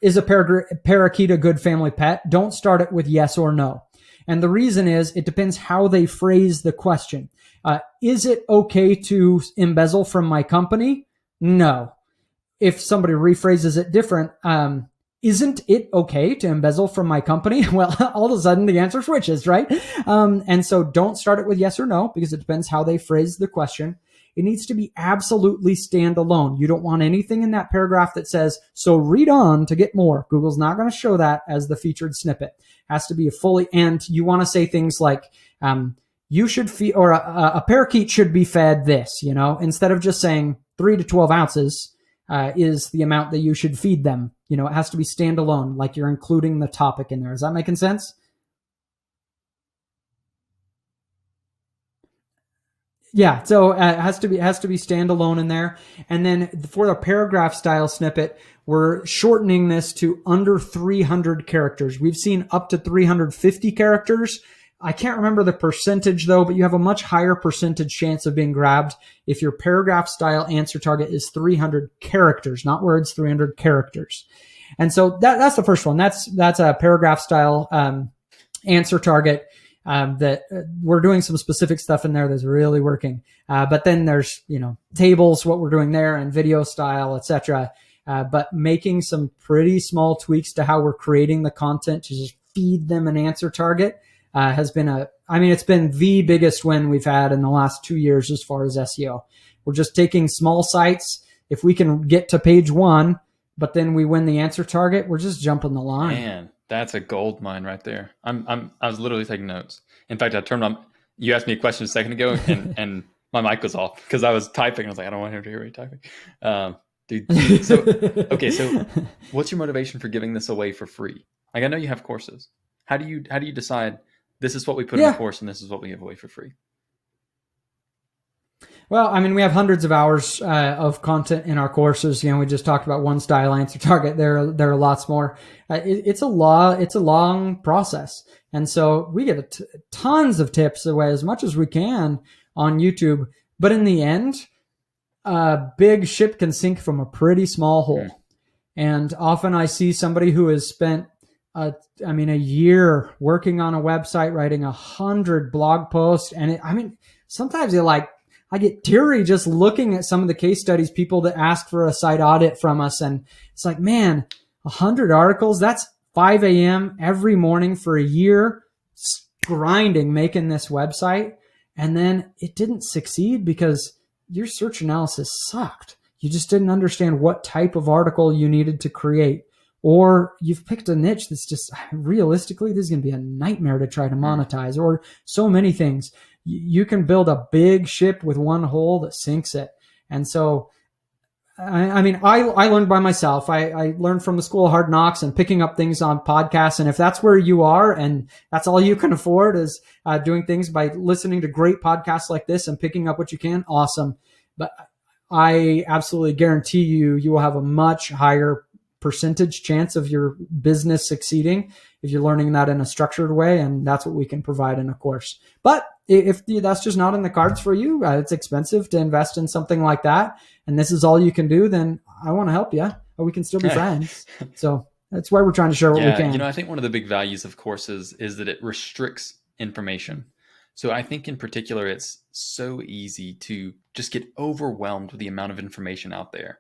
is a parakeet a good family pet? Don't start it with yes or no. And the reason is it depends how they phrase the question. Is it okay to embezzle from my company? No. If somebody rephrases it different, isn't it okay to embezzle from my company? Well, all of a sudden the answer switches, right? And so don't start it with yes or no, because it depends how they phrase the question. It needs to be absolutely standalone. You don't want anything in that paragraph that says, so read on to get more. Google's not going to show that as the featured snippet. It has to be and you want to say things like, you should feed, or a parakeet should be fed this, instead of just saying 3 to 12 ounces is the amount that you should feed them. It has to be standalone, like you're including the topic in there. Is that making sense? Yeah, so it has to be standalone in there. And then for the paragraph style snippet, we're shortening this to under 300 characters. We've seen up to 350 characters. I can't remember the percentage though, but you have a much higher percentage chance of being grabbed if your paragraph style answer target is 300 characters, not words, 300 characters. And so that's the first one. That's a paragraph style answer target. That we're doing some specific stuff in there that's really working. But then there's, tables, what we're doing there, and video style, etc. But making some pretty small tweaks to how we're creating the content to just feed them an answer target has been it's been the biggest win we've had in the last 2 years as far as SEO. We're just taking small sites. If we can get to page 1, but then we win the answer target, we're just jumping the line. Man, that's a gold mine right there. I was literally taking notes. In fact, I turned on. You asked me a question a second ago, and my mic was off because I was typing. I was like, I don't want him to hear me typing. Dude. So what's your motivation for giving this away for free? Like, I know you have courses. How do you decide this is what we put in the course and this is what we give away for free? Well, we have hundreds of hours of content in our courses. We just talked about one style answer target. There are lots more. It's a long process, and so we give tons of tips away as much as we can on YouTube. But in the end, a big ship can sink from a pretty small hole. And often I see somebody who has spent a year working on a website, writing 100 blog posts, and sometimes I get teary just looking at some of the case studies, people that ask for a site audit from us. And it's like, man, 100 articles, that's 5 a.m. every morning for a year, grinding, making this website. And then it didn't succeed because your search analysis sucked. You just didn't understand what type of article you needed to create. Or you've picked a niche that's just, realistically, this is going to be a nightmare to try to monetize, or so many things. You can build a big ship with one hole that sinks it. And so, I learned by myself. I learned from the School of Hard Knocks and picking up things on podcasts. And if that's where you are and that's all you can afford is doing things by listening to great podcasts like this and picking up what you can, awesome. But I absolutely guarantee you will have a much higher percentage chance of your business succeeding if you're learning that in a structured way. And that's what we can provide in a course. But if that's just not in the cards for you, it's expensive to invest in something like that, and this is all you can do, then I want to help you, or we can still be friends. So that's why we're trying to share what we can. I think one of the big values of courses is that it restricts information. So I think in particular, it's so easy to just get overwhelmed with the amount of information out there.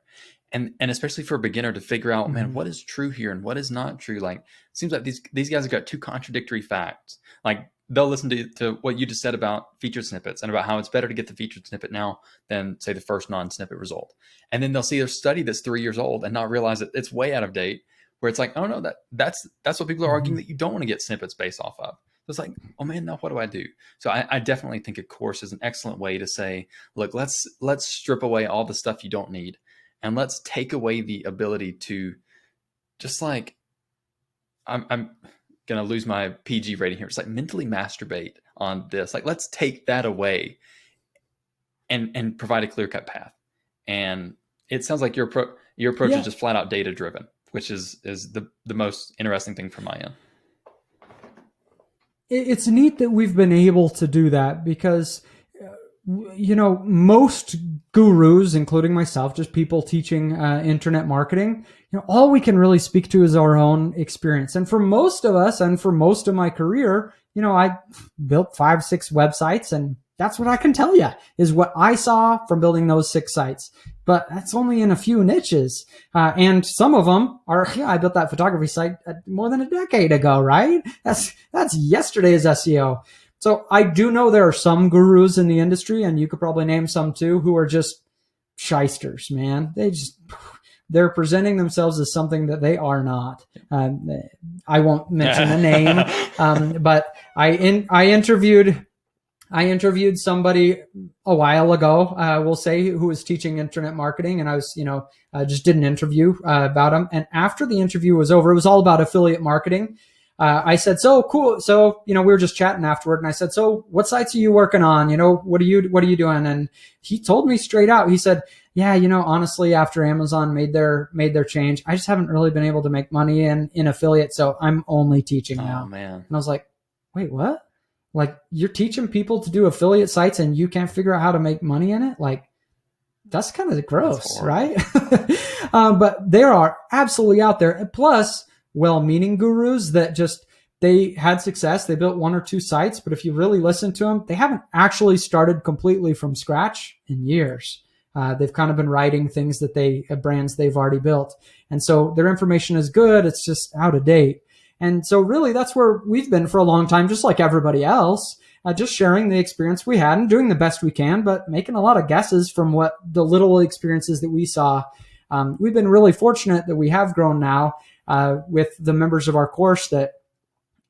And especially for a beginner to figure out, man, what is true here and what is not true? Like, it seems like these guys have got two contradictory facts. Like, they'll listen to what you just said about featured snippets and about how it's better to get the featured snippet now than, say, the first non-snippet result. And then they'll see a study that's 3 years old and not realize that it's way out of date, where it's like, oh no, that's what people are arguing, that you don't want to get snippets based off of. So it's like, oh man, now what do I do? So I definitely think a course is an excellent way to say, look, let's strip away all the stuff you don't need. And let's take away the ability to just like, I'm going to lose my PG rating here. It's like mentally masturbate on this. Like, let's take that away and provide a clear-cut path. And it sounds like your approach is just flat out data driven, which is the most interesting thing from my end. It's neat that we've been able to do that because most gurus, including myself, just people teaching internet marketing, all we can really speak to is our own experience. And for most of us, and for most of my career, I built 5-6 websites, and that's what I can tell you is what I saw from building those 6 sites. But that's only in a few niches. And some of them are, I built that photography site more than a decade ago, right? That's yesterday's SEO. So I do know there are some gurus in the industry, and you could probably name some too, who are just shysters, man. They're presenting themselves as something that they are not. I won't mention the name, but I interviewed somebody a while ago, we'll say, who was teaching internet marketing, and I was, I just did an interview about him. And after the interview was over, it was all about affiliate marketing. I said, so cool. So, we were just chatting afterward, and I said, so what sites are you working on? What are you doing? And he told me straight out, he said, yeah, honestly, after Amazon made their change, I just haven't really been able to make money in affiliate. So I'm only teaching now. Oh man. And I was like, wait, what? Like, you're teaching people to do affiliate sites and you can't figure out how to make money in it? Like, that's kind of gross, right? But there are absolutely out there. Plus, well-meaning gurus that they had success. They built 1 or 2 sites, but if you really listen to them, they haven't actually started completely from scratch in years. They've kind of been writing things that brands they've already built. And so their information is good. It's just out of date. And so really that's where we've been for a long time, just like everybody else, just sharing the experience we had and doing the best we can, but making a lot of guesses from what the little experiences that we saw. We've been really fortunate that we have grown now with the members of our course that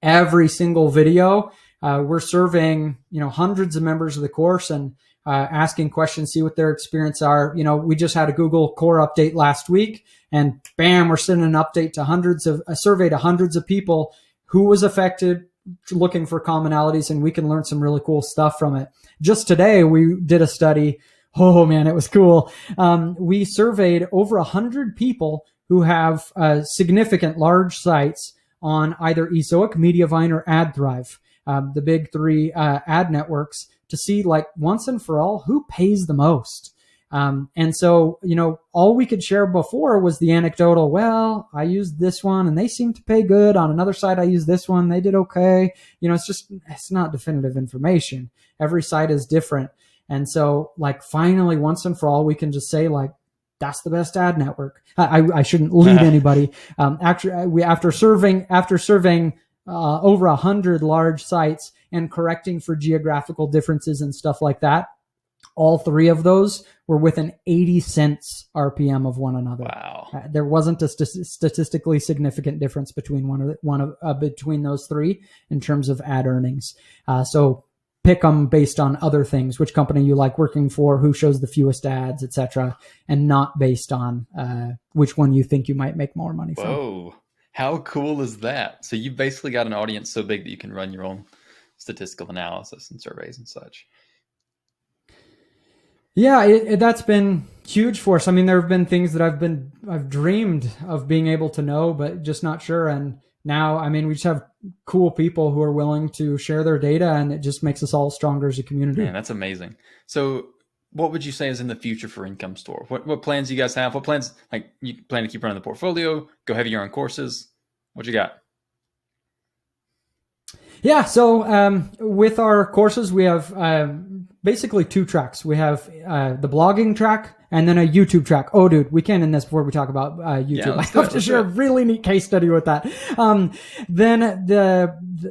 every single video, we're surveying, hundreds of members of the course and asking questions, see what their experience are. We just had a Google Core update last week, and bam, we're sending an update to a survey to hundreds of people who was affected, looking for commonalities, and we can learn some really cool stuff from it. Just today, we did a study. Oh man, it was cool. We surveyed over 100 people who have significant large sites on either Ezoic, Mediavine, or AdThrive, the big 3 ad networks, to see, like, once and for all, who pays the most. And so, all we could share before was the anecdotal, well, I used this one and they seem to pay good. On another site, I used this one, they did okay. It's not definitive information. Every site is different. And so, like, finally, once and for all, we can just say, like, that's the best ad network. I shouldn't lead anybody. After surveying over 100 large sites and correcting for geographical differences and stuff like that, all 3 of those were within 80 cents RPM of one another. Wow. There wasn't a statistically significant difference between between those 3 in terms of ad earnings. So pick them based on other things, which company you like working for, who shows the fewest ads, etc., and not based on which one you think you might make more money from. Whoa. How cool is that? So you've basically got an audience so big that you can run your own statistical analysis and surveys and such. Yeah, that's been huge for us. I mean, there have been things that I've dreamed of being able to know, but just not sure. And now, I mean, we just have cool people who are willing to share their data, and it just makes us all stronger as a community. Man, that's amazing. So what would you say is in the future for Income Store? What plans do you guys have? What plans, like, you plan to keep running the portfolio, go heavier on courses? What you got? Yeah, so with our courses, we have basically 2 tracks. We have the blogging track and then a YouTube track. Oh, dude, we can't end this before we talk about YouTube. Yeah, I have to share a really neat case study with that.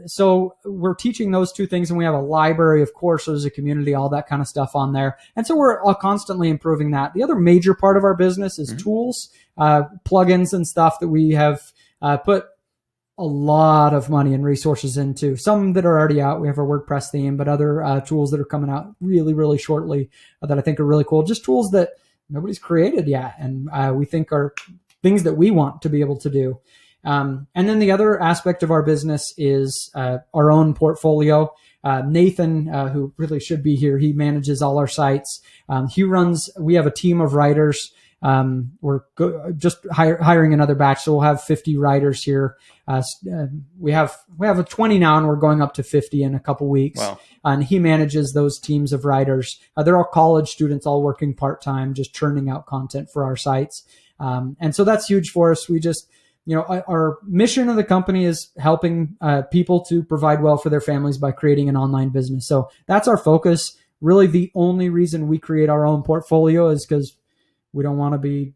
So we're teaching those 2 things, and we have a library of courses, a community, all that kind of stuff on there. And so we're constantly improving that. The other major part of our business is tools, plugins and stuff that we have put a lot of money and resources into. Some that are already out. We have our WordPress theme, but other tools that are coming out really, really shortly that I think are really cool. Just tools that nobody's created yet, and we think are things that we want to be able to do. And then the other aspect of our business is our own portfolio. Nathan, who really should be here, he manages all our sites. We have a team of writers. We're just hiring another batch, so we'll have 50 writers here. We have a 20 now, and we're going up to 50 in a couple weeks. Wow. And he manages those teams of writers. They're all college students, all working part-time, just churning out content for our sites. And so that's huge for us. We just, our mission of the company is helping people to provide well for their families by creating an online business. So that's our focus. Really, the only reason we create our own portfolio is because we don't want to be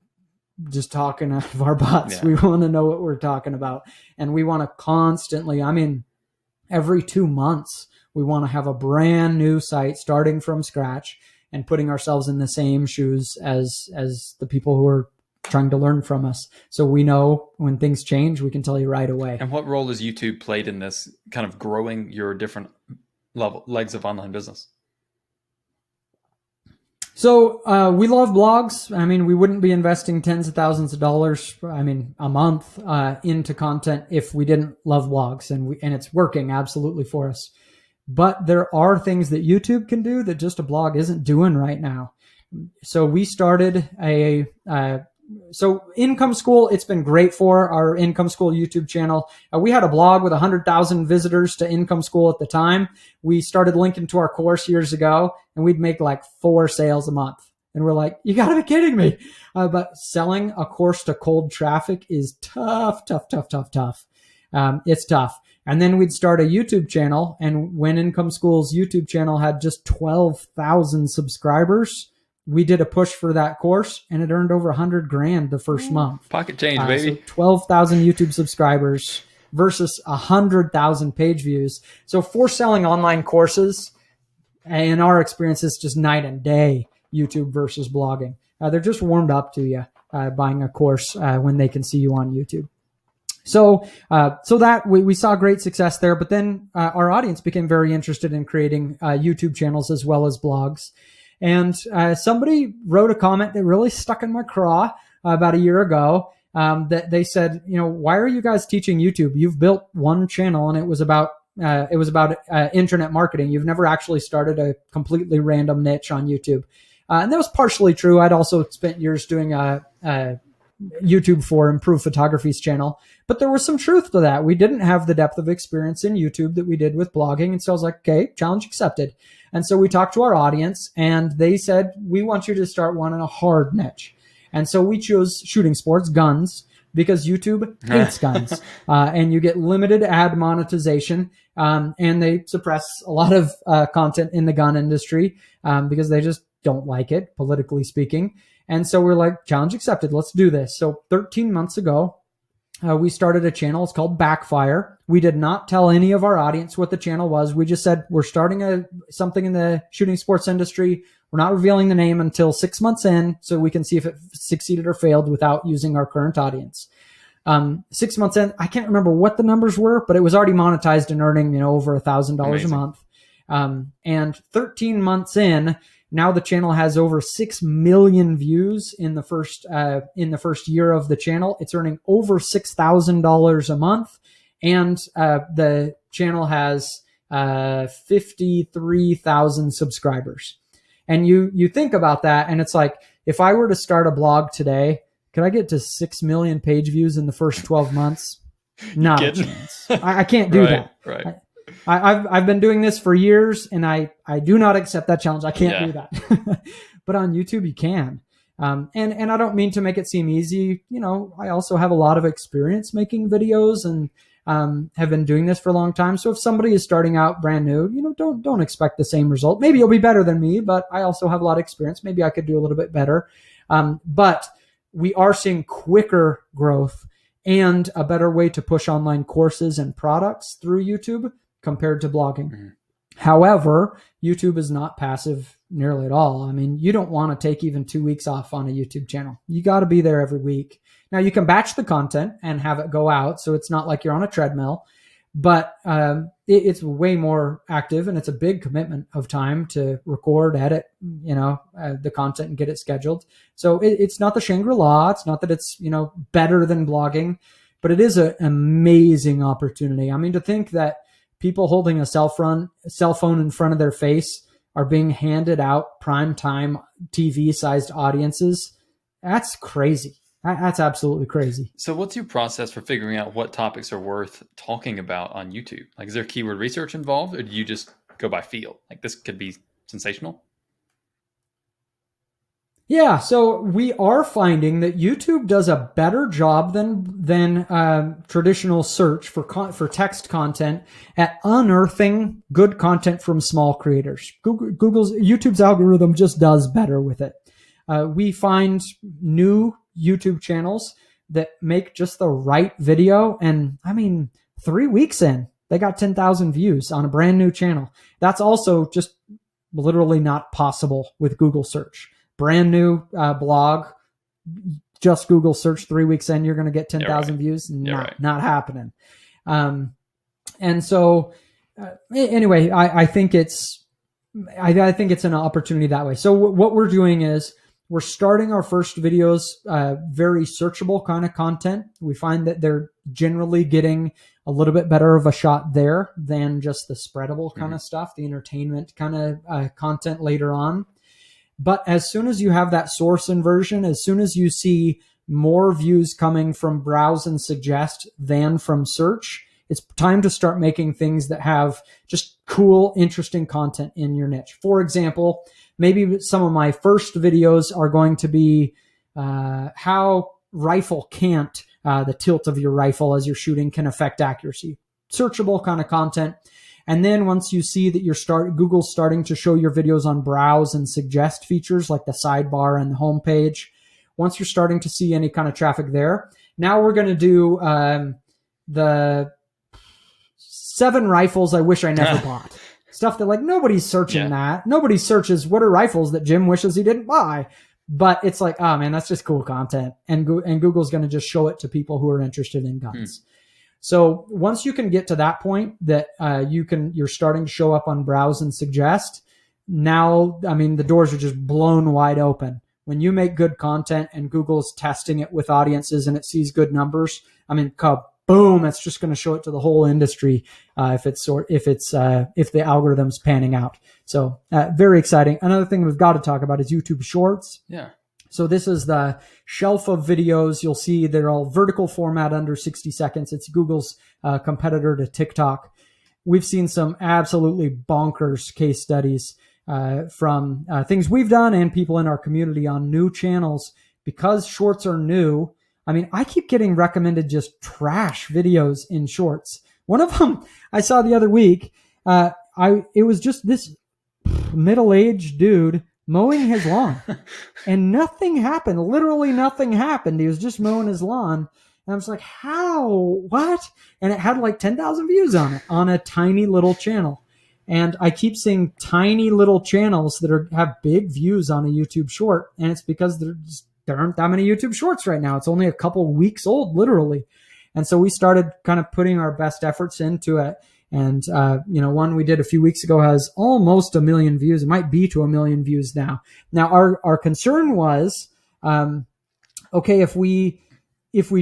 just talking out of our butts. Yeah. We want to know what we're talking about. And we want to constantly, every 2 months, we want to have a brand new site starting from scratch and putting ourselves in the same shoes as the people who are trying to learn from us. So we know when things change, we can tell you right away. And what role has YouTube played in this kind of growing your different legs of online business? So we love blogs. I mean, we wouldn't be investing tens of thousands of dollars, I mean, a month into content if we didn't love blogs, and it's working absolutely for us. But there are things that YouTube can do that just a blog isn't doing right now. So we started so Income School, it's been great for our Income School YouTube channel. We had a blog with 100,000 visitors to Income School at the time. We started linking to our course years ago, and we'd make like 4 sales a month. And we're like, you got to be kidding me. But selling a course to cold traffic is tough. It's tough. And then we'd start a YouTube channel. And when Income School's YouTube channel had just 12,000 subscribers, we did a push for that course, and it earned over $100,000 the first month. Pocket change, baby. So 12,000 YouTube subscribers versus 100,000 page views. So for selling online courses, in our experience, it's just night and day, YouTube versus blogging. They're just warmed up to you buying a course when they can see you on YouTube. So that we saw great success there, but then our audience became very interested in creating YouTube channels as well as blogs. And somebody wrote a comment that really stuck in my craw about a year ago. That they said, why are you guys teaching YouTube? You've built one channel, and it was about internet marketing. You've never actually started a completely random niche on YouTube. And that was partially true. I'd also spent years doing YouTube for Improved Photography's channel, but there was some truth to that. We didn't have the depth of experience in YouTube that we did with blogging. And so I was like, okay, challenge accepted. And so we talked to our audience, and they said, we want you to start one in a hard niche. And so we chose shooting sports, guns, because YouTube hates guns, and you get limited ad monetization, and they suppress a lot of content in the gun industry because they just don't like it, politically speaking. And so we're like, challenge accepted. Let's do this. So 13 months ago, we started a channel. It's called Backfire. We did not tell any of our audience what the channel was. We just said, we're starting something in the shooting sports industry. We're not revealing the name until 6 months in, so we can see if it succeeded or failed without using our current audience. 6 months in, I can't remember what the numbers were, but it was already monetized and earning, over $1,000 a month. And 13 months in, now the channel has over 6 million views in the first year of the channel. It's earning over $6,000 a month, and the channel has 53,000 subscribers. And you think about that, and it's like, if I were to start a blog today, could I get to 6 million page views in the first 12 months? Not a chance. I can't do that. Right. I've been doing this for years, and I do not accept that challenge. I can't do that. But on YouTube, you can. And I don't mean to make it seem easy. I also have a lot of experience making videos, and have been doing this for a long time. So if somebody is starting out brand new, don't expect the same result. Maybe you'll be better than me, but I also have a lot of experience. Maybe I could do a little bit better. But we are seeing quicker growth and a better way to push online courses and products through YouTube compared to blogging. Mm-hmm. However, YouTube is not passive nearly at all. I mean, you don't want to take even 2 weeks off on a YouTube channel. You got to be there every week. Now, you can batch the content and have it go out, so it's not like you're on a treadmill, but it's way more active, and it's a big commitment of time to record, edit, the content and get it scheduled. So it's not the Shangri-La. It's not that it's, better than blogging, but it is an amazing opportunity. I mean, to think that people holding a cell phone in front of their face are being handed out primetime TV-sized audiences, that's crazy. That's absolutely crazy. So what's your process for figuring out what topics are worth talking about on YouTube? Like, is there keyword research involved, or do you just go by feel? Like, this could be sensational? Yeah, so we are finding that YouTube does a better job than traditional search for text content at unearthing good content from small creators. YouTube's algorithm just does better with it. We find new YouTube channels that make just the right video, and 3 weeks in, they got 10,000 views on a brand new channel. That's also just literally not possible with Google search. Brand new blog, just Google search, 3 weeks in, you're going to get 10,000 views. Not happening. And so anyway, I think it's I think it's an opportunity that way. So what we're doing is we're starting our first videos, very searchable kind of content. We find that they're generally getting a little bit better of a shot there than just the spreadable kind of stuff, the entertainment kind of content later on. But as soon as you have that source inversion, as soon as you see more views coming from browse and suggest than from search, it's time to start making things that have just cool, interesting content in your niche. For example, maybe some of my first videos are going to be how rifle cant, the tilt of your rifle as you're shooting, can affect accuracy. Searchable kind of content. And then once you see that Google's starting to show your videos on browse and suggest features like the sidebar and the homepage, once you're starting to see any kind of traffic there, now we're going to do the 7 rifles I wish I never bought. Stuff that like nobody's searching that. Nobody searches what are rifles that Jim wishes he didn't buy. But it's like, oh man, that's just cool content. And Google's going to just show it to people who are interested in guns. So once you can get to that point that you're starting to show up on browse and suggest, now, I mean, the doors are just blown wide open. When you make good content and Google's testing it with audiences and it sees good numbers, I mean, boom, it's just going to show it to the whole industry if the algorithm's panning out. So very exciting. Another thing we've got to talk about is YouTube Shorts. Yeah. So this is the shelf of videos. You'll see they're all vertical format under 60 seconds. It's Google's competitor to TikTok. We've seen some absolutely bonkers case studies from things we've done and people in our community on new channels. Because shorts are new, I mean, I keep getting recommended just trash videos in shorts. One of them I saw the other week. It was just this middle-aged dude mowing his lawn, and nothing happened. Literally nothing happened. He was just mowing his lawn, and I was like, "How? What?" And it had like 10,000 views on it on a tiny little channel. And I keep seeing tiny little channels that have big views on a YouTube short, and it's because there aren't that many YouTube shorts right now. It's only a couple weeks old, literally. And so we started kind of putting our best efforts into it. And, one we did a few weeks ago has almost 1 million views. It might be to 1 million views now. Now, our concern was, okay, if we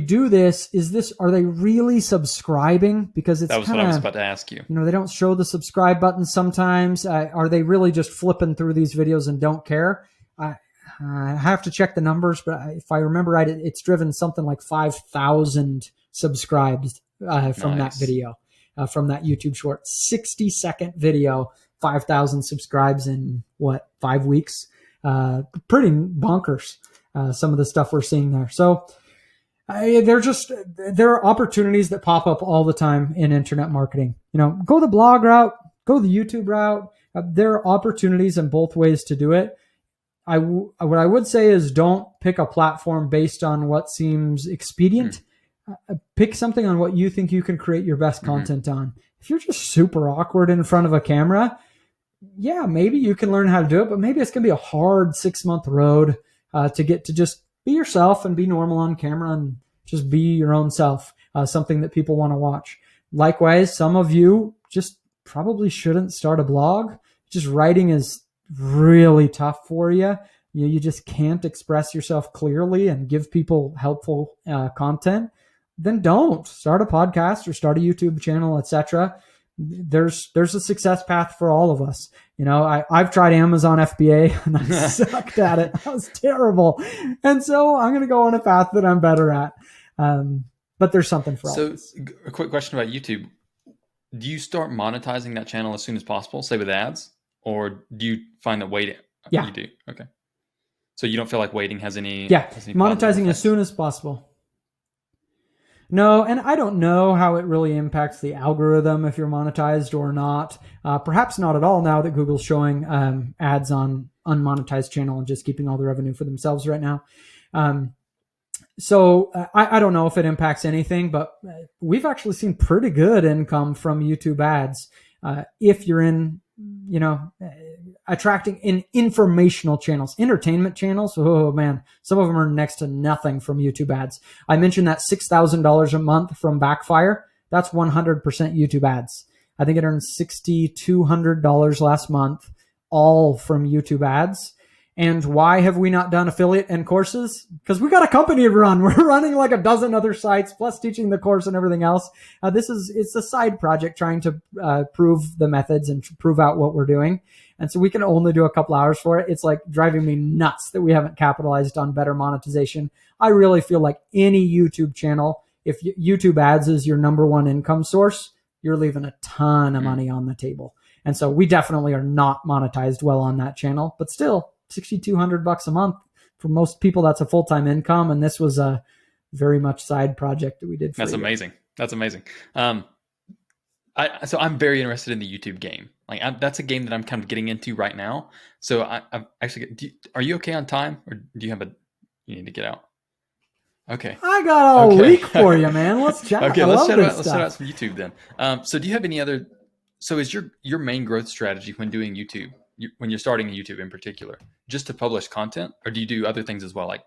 do this, are they really subscribing? Because it's that was what I was about to ask you. They don't show the subscribe button sometimes. Are they really just flipping through these videos and don't care? I have to check the numbers, but if I remember right, it's driven something like 5,000 subscribes from that video, from that YouTube short. 60-second video, 5,000 subscribes in 5 weeks? Pretty bonkers, some of the stuff we're seeing there. So there are opportunities that pop up all the time in internet marketing. Go the blog route, go the YouTube route. There are opportunities in both ways to do it. What I would say is don't pick a platform based on what seems expedient. Pick something on what you think you can create your best content on. If you're just super awkward in front of a camera, yeah, maybe you can learn how to do it, but maybe it's going to be a hard 6-month road to get to just be yourself and be normal on camera and just be your own self, something that people want to watch. Likewise, some of you just probably shouldn't start a blog. Just writing is really tough for you. You just can't express yourself clearly and give people helpful content. Then don't start a podcast or start a YouTube channel, etc. There's a success path for all of us. I've tried Amazon FBA and I sucked at it. I was terrible. And so I'm going to go on a path that I'm better at. But there's something for all of us. So a quick question about YouTube. Do you start monetizing that channel as soon as possible, say with ads? Or do you find that waiting? Yeah. You do. Okay. So you don't feel like waiting has any... Yeah. Monetizing as soon as possible. No, and I don't know how it really impacts the algorithm if you're monetized or not. Perhaps not at all now that Google's showing ads on unmonetized channel and just keeping all the revenue for themselves right now. So I don't know if it impacts anything, but we've actually seen pretty good income from YouTube ads if you're in, attracting in informational channels. Entertainment channels, oh man, some of them are next to nothing from YouTube ads. I mentioned that $6,000 a month from Backfire. That's 100% YouTube ads. I think it earned $6,200 last month, all from YouTube ads. And why have we not done affiliate and courses? Because we got a company to run. We're running like a dozen other sites, plus teaching the course and everything else. It's a side project trying to prove the methods and prove out what we're doing. And so we can only do a couple hours for it. It's like driving me nuts that we haven't capitalized on better monetization. I really feel like any YouTube channel, if YouTube ads is your number one income source, you're leaving a ton of money on the table. And so we definitely are not monetized well on that channel, but still, $6,200 a month for most people, that's a full-time income. And this was a very much side project that we did. That's amazing. That's amazing. So I'm very interested in the YouTube game. That's a game that I'm kind of getting into right now. So I've actually, are you okay on time, or do you need to get out? Okay. I got a week for you, man. Let's chat. Okay, let's chat about some YouTube then. So do you have any other? So is your main growth strategy when doing YouTube, when you're starting YouTube in particular, just to publish content, or do you do other things as well, like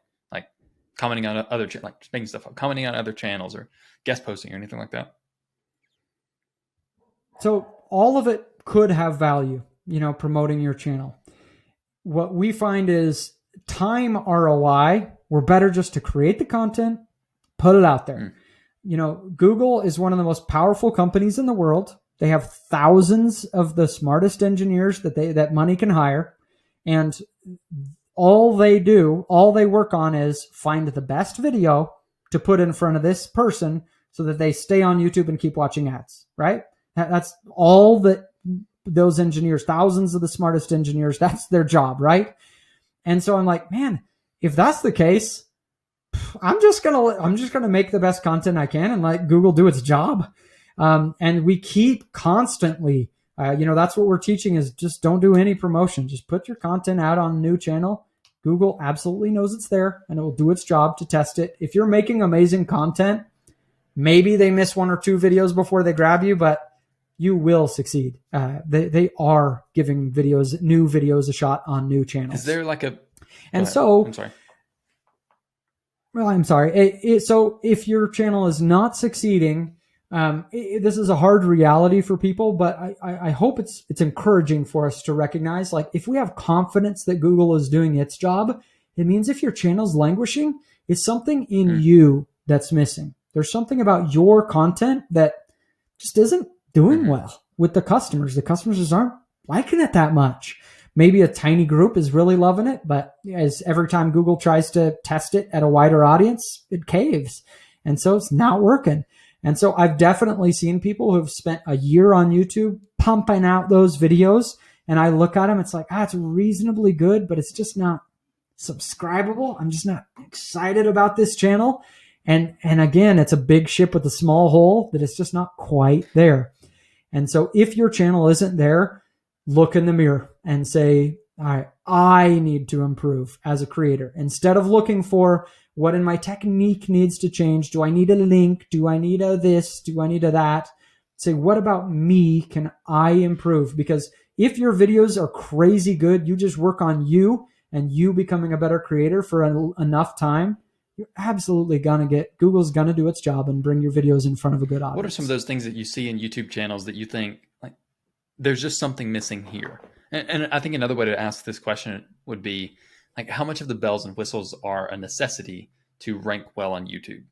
commenting on other like making stuff up, commenting on other channels, or guest posting, or anything like that? So all of it could have value, promoting your channel. What we find is time ROI. We're better just to create the content, put it out there. Google is one of the most powerful companies in the world. They have thousands of the smartest engineers that money can hire. And all they work on is find the best video to put in front of this person so that they stay on YouTube and keep watching ads, right? That's all that those engineers, thousands of the smartest engineers, that's their job, right? And so I'm like, man, if that's the case, I'm just gonna make the best content I can and let Google do its job. And we keep constantly, that's what we're teaching is just don't do any promotion. Just put your content out on a new channel. Google absolutely knows it's there and it will do its job to test it. If you're making amazing content, maybe they miss one or two videos before they grab you, but you will succeed. They are giving new videos a shot on new channels. Is there like a... And so... I'm sorry. Well, I'm sorry. So if your channel is not succeeding... this is a hard reality for people, but I hope it's encouraging for us to recognize, like, if we have confidence that Google is doing its job, it means if your channel's languishing, it's something in you that's missing. There's something about your content that just isn't doing well with the customers. The customers just aren't liking it that much. Maybe a tiny group is really loving it, but as every time Google tries to test it at a wider audience, it caves. And so it's not working. And so I've definitely seen people who have spent a year on YouTube pumping out those videos. And I look at them, it's like, it's reasonably good, but it's just not subscribable. I'm just not excited about this channel. And again, it's a big ship with a small hole that it's just not quite there. And so if your channel isn't there, look in the mirror and say, all right, I need to improve as a creator. Instead of looking for what in my technique needs to change, do I need a link? Do I need a this? Do I need a that? Say, what about me can I improve? Because if your videos are crazy good, you just work on you and you becoming a better creator for enough time, you're absolutely Google's gonna do its job and bring your videos in front of a good audience. What are some of those things that you see in YouTube channels that you think, like, there's just something missing here? And I think another way to ask this question would be, like, how much of the bells and whistles are a necessity to rank well on YouTube?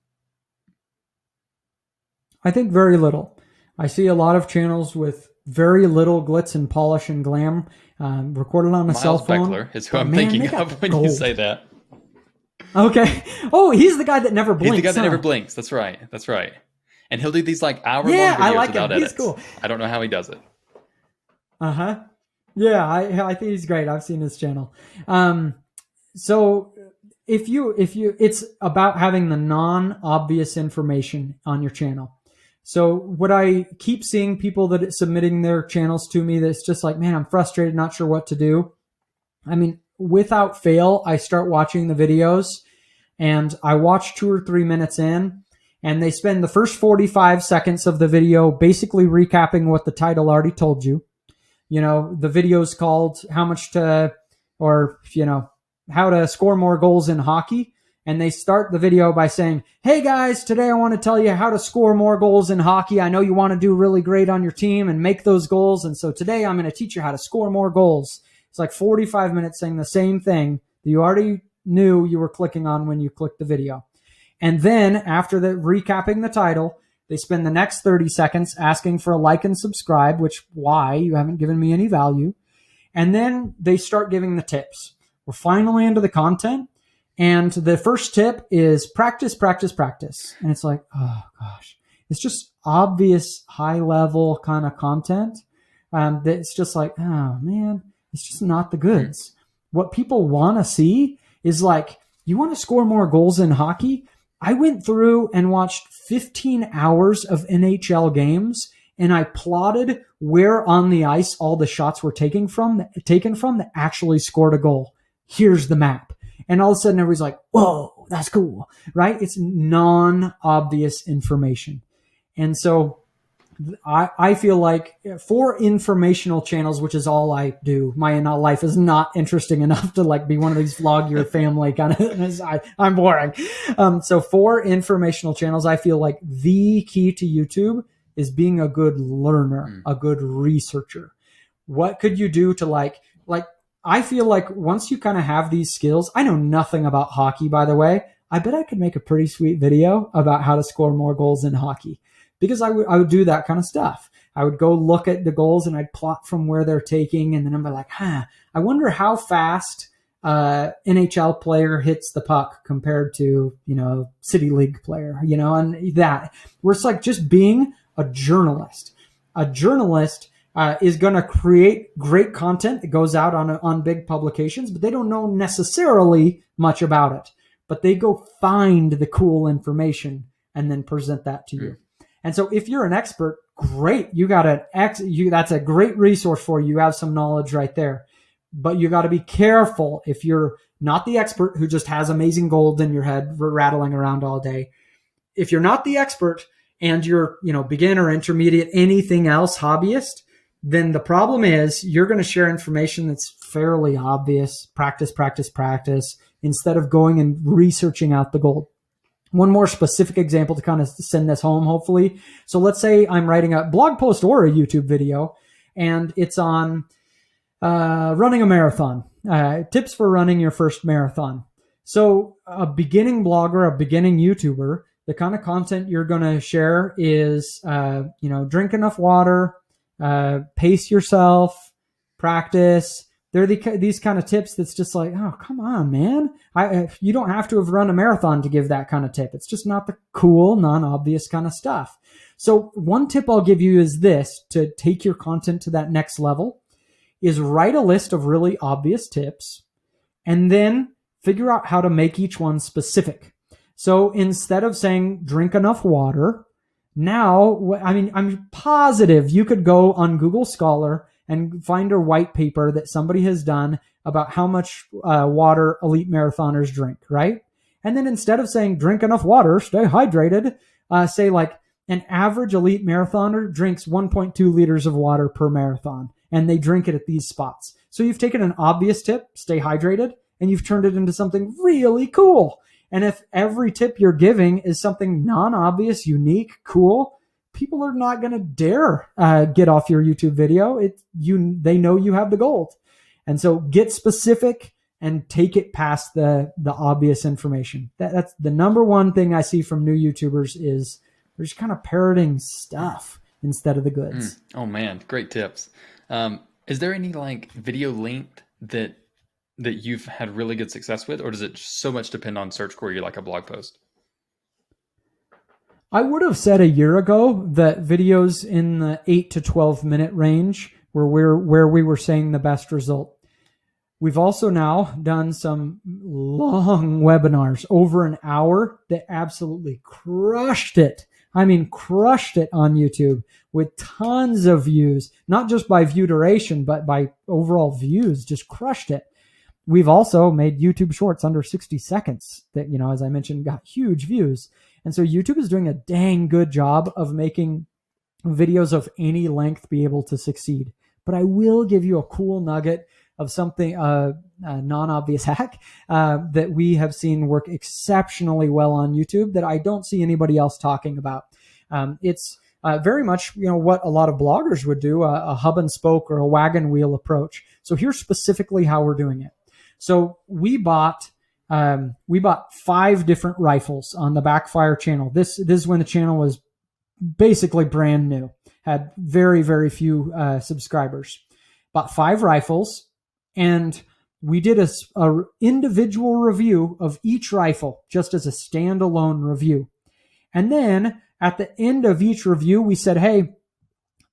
I think very little. I see a lot of channels with very little glitz and polish and glam, recorded on a cell phone. Beckler is who I'm thinking of when you say that. Okay. Oh, he's the guy that never blinks. He's the guy that never blinks. That's right. That's right. And he'll do these like hour-long videos without edits. He's cool. I don't know how he does it. Uh-huh. Yeah, I think he's great. I've seen his channel. So if you, it's about having the non-obvious information on your channel. So what I keep seeing people that submitting their channels to me, that's just like, man, I'm frustrated, not sure what to do. I mean, without fail, I start watching the videos and I watch 2 or 3 minutes in and they spend the first 45 seconds of the video basically recapping what the title already told you. The video's called how to score more goals in hockey. And they start the video by saying, hey guys, today I want to tell you how to score more goals in hockey. I know you want to do really great on your team and make those goals. And so today I'm going to teach you how to score more goals. It's like 45 minutes saying the same thing that you already knew you were clicking on when you clicked the video. And then after the recapping the title, they spend the next 30 seconds asking for a like and subscribe, which why? You haven't given me any value. And then they start giving the tips. We're finally into the content. And the first tip is practice, practice, practice. And it's like, oh gosh, it's just obvious high level kind of content. That's just like, oh man, it's just not the goods. What people want to see is like, you want to score more goals in hockey? I went through and watched 15 hours of NHL games, and I plotted where on the ice all the shots were taken from that actually scored a goal. Here's the map. And all of a sudden everybody's like, whoa, that's cool, right? It's non-obvious information. And so I feel like for informational channels, which is all I do, my life is not interesting enough to like be one of these vlog your family kind of, I'm boring. So for informational channels, I feel like the key to YouTube is being a good learner, a good researcher. What could you do to like, I feel like once you kind of have these skills, I know nothing about hockey, by the way. I bet I could make a pretty sweet video about how to score more goals in hockey, because I would do that kind of stuff. I would go look at the goals and I'd plot from where they're taking. And then I'm like, I wonder how fast NHL player hits the puck compared to, city league player, and that where it's like just being a journalist. A journalist is going to create great content that goes out on big publications, but they don't know necessarily much about it. But they go find the cool information and then present that to you. And so if you're an expert, great. You got that's a great resource for you. You have some knowledge right there. But you got to be careful if you're not the expert who just has amazing gold in your head rattling around all day. If you're not the expert and you're, beginner, intermediate, anything else, hobbyist, then the problem is you're going to share information that's fairly obvious. Practice, practice, practice, instead of going and researching out the gold. One more specific example to kind of send this home, hopefully. So let's say I'm writing a blog post or a YouTube video, and it's on running a marathon, tips for running your first marathon. So a beginning blogger, a beginning YouTuber, the kind of content you're going to share is, drink enough water, pace yourself, practice. They're these kind of tips that's just like, oh, come on, man. You don't have to have run a marathon to give that kind of tip. It's just not the cool, non-obvious kind of stuff. So one tip I'll give you is this, to take your content to that next level, is write a list of really obvious tips and then figure out how to make each one specific. So instead of saying drink enough water, now, I'm positive you could go on Google Scholar and find a white paper that somebody has done about how much water elite marathoners drink, right? And then instead of saying drink enough water, stay hydrated, say like an average elite marathoner drinks 1.2 liters of water per marathon, and they drink it at these spots. So you've taken an obvious tip, stay hydrated, and you've turned it into something really cool. And if every tip you're giving is something non-obvious, unique, cool, people are not going to dare get off your YouTube video. They know you have the gold. And so get specific and take it past the obvious information. That's the number one thing I see from new YouTubers is they're just kind of parroting stuff instead of the goods. Oh man, great tips. Is there any like video link that you've had really good success with, or does it so much depend on search query like a blog post? I would have said a year ago that videos in the 8 to 12 minute range were where we were seeing the best result. We've also now done some long webinars over an hour that absolutely crushed it. Crushed it on YouTube with tons of views, not just by view duration, but by overall views, just crushed it. We've also made YouTube shorts under 60 seconds that, as I mentioned, got huge views. And so YouTube is doing a dang good job of making videos of any length be able to succeed. But I will give you a cool nugget of something, a non-obvious hack that we have seen work exceptionally well on YouTube that I don't see anybody else talking about. It's very much, what a lot of bloggers would do, a hub and spoke or a wagon wheel approach. So here's specifically how we're doing it. So we bought 5 different rifles on the Backfire channel. This is when the channel was basically brand new, had very, very few subscribers. Bought 5 rifles, and we did a individual review of each rifle just as a standalone review. And then at the end of each review, we said, hey,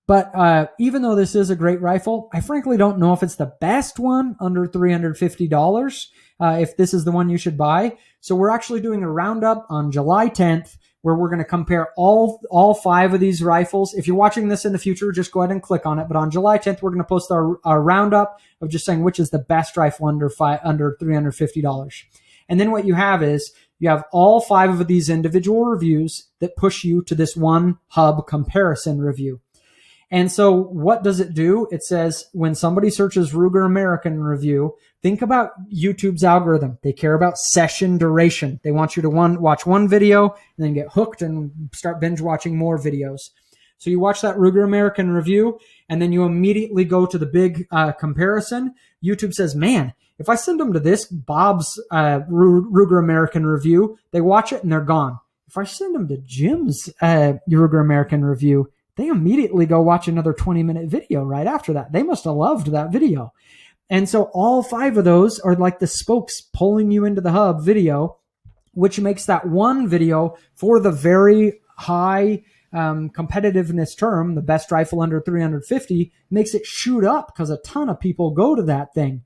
but even though this is a great rifle, I frankly don't know if it's the best one under $350, if this is the one you should buy. So we're actually doing a roundup on July 10th where we're going to compare all 5 of these rifles. If you're watching this in the future, just go ahead and click on it. But on July 10th, we're going to post our roundup of just saying which is the best rifle under $350. And then what you have is you have all 5 of these individual reviews that push you to this one hub comparison review. And so what does it do? It says when somebody searches Ruger American review, think about YouTube's algorithm. They care about session duration. They want you to watch one video and then get hooked and start binge watching more videos. So you watch that Ruger American review and then you immediately go to the big comparison. YouTube says, man, if I send them to this Bob's Ruger American review, they watch it and they're gone. If I send them to Jim's Ruger American review, they immediately go watch another 20-minute video right after that. They must have loved that video. And so all 5 of those are like the spokes pulling you into the hub video, which makes that one video for the very high competitiveness term, the best rifle under 350, makes it shoot up because a ton of people go to that thing.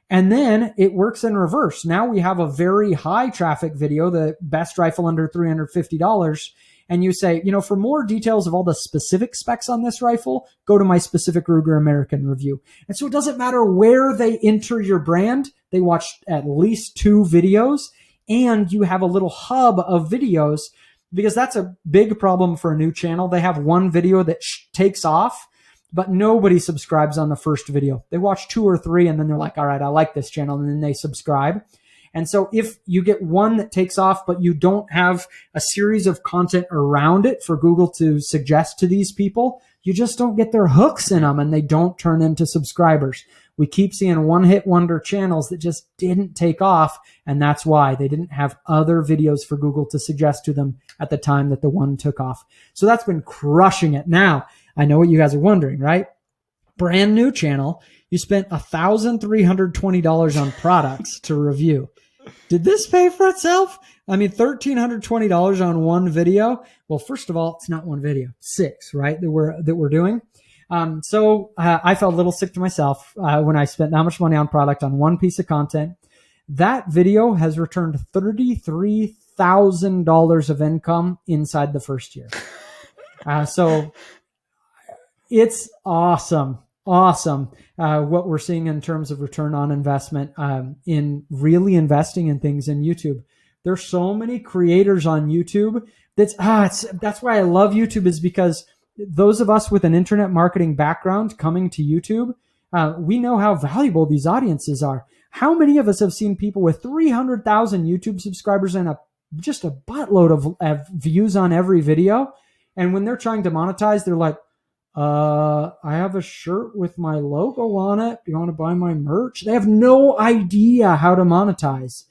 And then it works in reverse. Now we have a very high traffic video, the best rifle under $350. And you say, for more details of all the specific specs on this rifle, go to my specific Ruger American review. And so it doesn't matter where they enter your brand. They watch at least 2 videos, and you have a little hub of videos, because that's a big problem for a new channel. They have one video that takes off, but nobody subscribes on the first video. They watch 2 or 3, and then they're like, all right, I like this channel, and then they subscribe. And so if you get one that takes off, but you don't have a series of content around it for Google to suggest to these people, you just don't get their hooks in them and they don't turn into subscribers. We keep seeing one-hit wonder channels that just didn't take off, and that's why they didn't have other videos for Google to suggest to them at the time that the one took off. So that's been crushing it. Now, I know what you guys are wondering, right? Brand new channel. You spent $1,320 on products to review. Did this pay for itself? I mean, $1,320 on one video. Well, first of all, it's not one video, 6, right? That we're doing. So I felt a little sick to myself when I spent that much money on product on one piece of content. That video has returned $33,000 of income inside the first year. So it's awesome. Awesome. What we're seeing in terms of return on investment in really investing in things in YouTube. There's so many creators on YouTube. That's why I love YouTube, is because those of us with an internet marketing background coming to YouTube, we know how valuable these audiences are. How many of us have seen people with 300,000 YouTube subscribers and just a buttload of views on every video? And when they're trying to monetize, they're like, I have a shirt with my logo on it. Do you want to buy my merch? They have no idea how to monetize.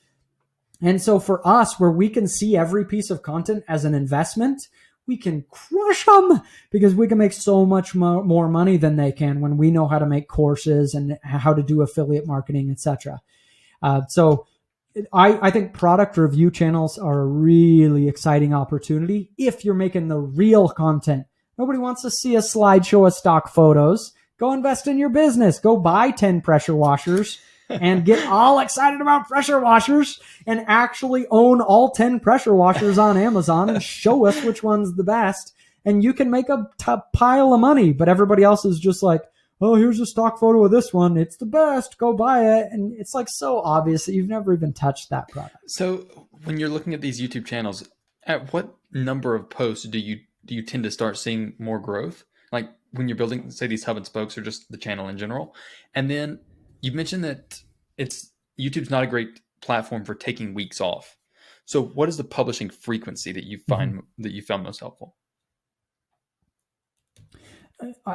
And so for us, where we can see every piece of content as an investment, we can crush them because we can make so much more money than they can when we know how to make courses and how to do affiliate marketing, etc. So I think product review channels are a really exciting opportunity if you're making the real content. Nobody wants to see a slideshow of stock photos. Go invest in your business. Go buy 10 pressure washers and get all excited about pressure washers and actually own all 10 pressure washers on Amazon and show us which one's the best. And you can make a pile of money, but everybody else is just like, oh, here's a stock photo of this one. It's the best. Go buy it. And it's like so obvious that you've never even touched that product. So when you're looking at these YouTube channels, at what number of posts do you tend to start seeing more growth? Like when you're building, say, these hub and spokes or just the channel in general. And then you mentioned that YouTube's not a great platform for taking weeks off. So what is the publishing frequency that you find that you found most helpful?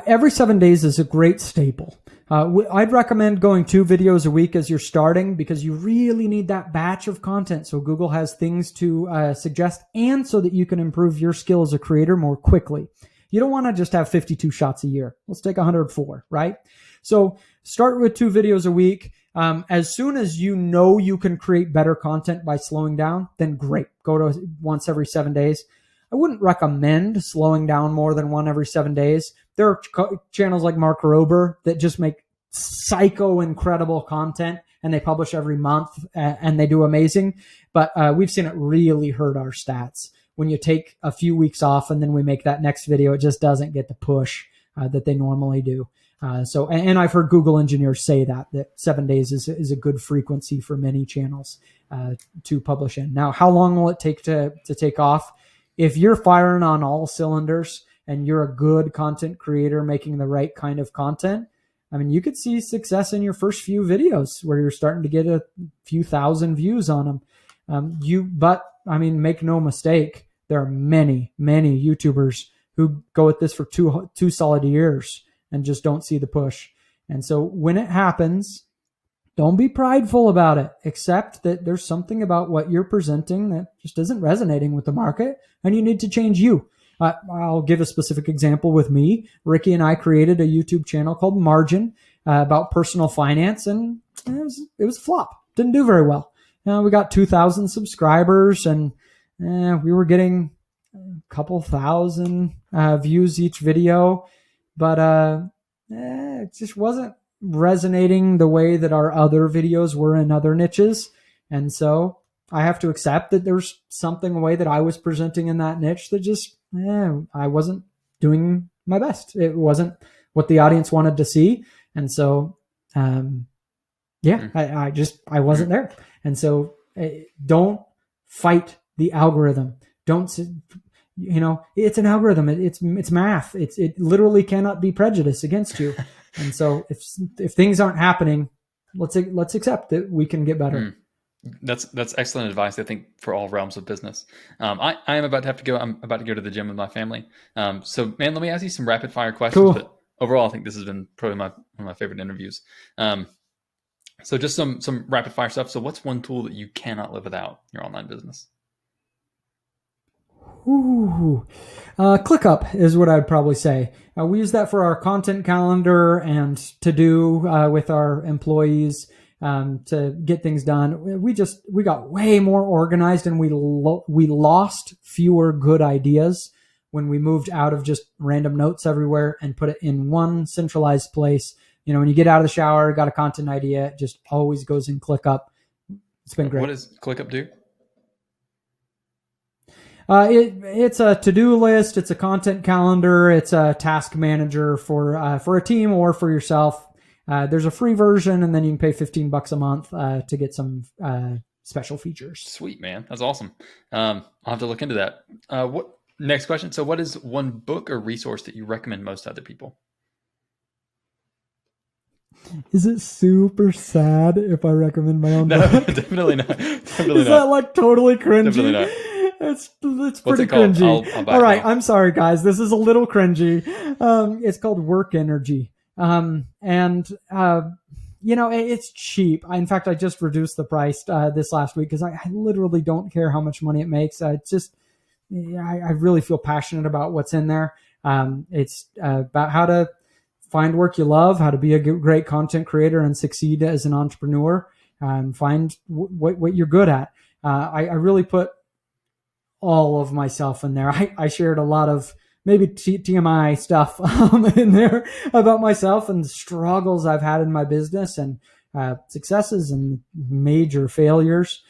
Every 7 days is a great staple. I'd recommend going 2 videos a week as you're starting, because you really need that batch of content so Google has things to suggest, and so that you can improve your skill as a creator more quickly. You don't want to just have 52 shots a year. Let's take 104, right? So start with 2 videos a week. As soon as you know you can create better content by slowing down, then great. Go to once every 7 days. I wouldn't recommend slowing down more than one every 7 days. There are channels like Mark Rober that just make psycho incredible content, and they publish every month, and they do amazing. But we've seen it really hurt our stats. When you take a few weeks off and then we make that next video, it just doesn't get the push that they normally do. And I've heard Google engineers say that 7 days is a good frequency for many channels to publish in. Now, how long will it take to take off? If you're firing on all cylinders and you're a good content creator making the right kind of content, I mean, you could see success in your first few videos where you're starting to get a few thousand views on them. But I mean, make no mistake, there are many, many YouTubers who go at this for two solid years and just don't see the push. And so when it happens, don't be prideful about it. Accept that there's something about what you're presenting that just isn't resonating with the market, and you need to change you. I'll give a specific example with me. Ricky and I created a YouTube channel called Margin about personal finance, and it was a flop. Didn't do very well. We got 2,000 subscribers, and we were getting a couple thousand views each video, but it just wasn't resonating the way that our other videos were in other niches. And so I have to accept that there's something, a way that I was presenting in that niche that just, I wasn't doing my best. It wasn't what the audience wanted to see. And so, I wasn't there. And so don't fight the algorithm. Don't, it's an algorithm. It's math. It literally cannot be prejudiced against you. And so if things aren't happening, let's accept that we can get better. That's excellent advice, I think, for all realms of business. I am about to have to go. I'm about to go to the gym with my family. So, man, let me ask you some rapid fire questions. Cool. But overall, I think this has been probably one of my favorite interviews. So just some rapid fire stuff. So what's one tool that you cannot live without in your online business? ClickUp is what I'd probably say. We use that for our content calendar and to do with our employees to get things done. We got way more organized, and we lost fewer good ideas when we moved out of just random notes everywhere and put it in one centralized place. When you get out of the shower, got a content idea, it just always goes in ClickUp. It's been great. What does ClickUp do? It's a to-do list. It's a content calendar. It's a task manager for a team or for yourself. There's a free version, and then you can pay $15 a month to get some special features. Sweet, man. That's awesome. I'll have to look into that. Next question. So what is one book or resource that you recommend most to other people? Is it super sad if I recommend my own book? No, definitely not. Is that like totally cringy? Definitely not. It's pretty cringy. All right, I'm sorry, guys. This is a little cringy. It's called Work Energy. It's cheap. In fact, I just reduced the price this last week because I literally don't care how much money it makes. I really feel passionate about what's in there. It's about how to find work you love, how to be a great content creator and succeed as an entrepreneur, and find what you're good at. I really put all of myself in there. I shared a lot of maybe TMI stuff in there about myself and the struggles I've had in my business, and successes and major failures.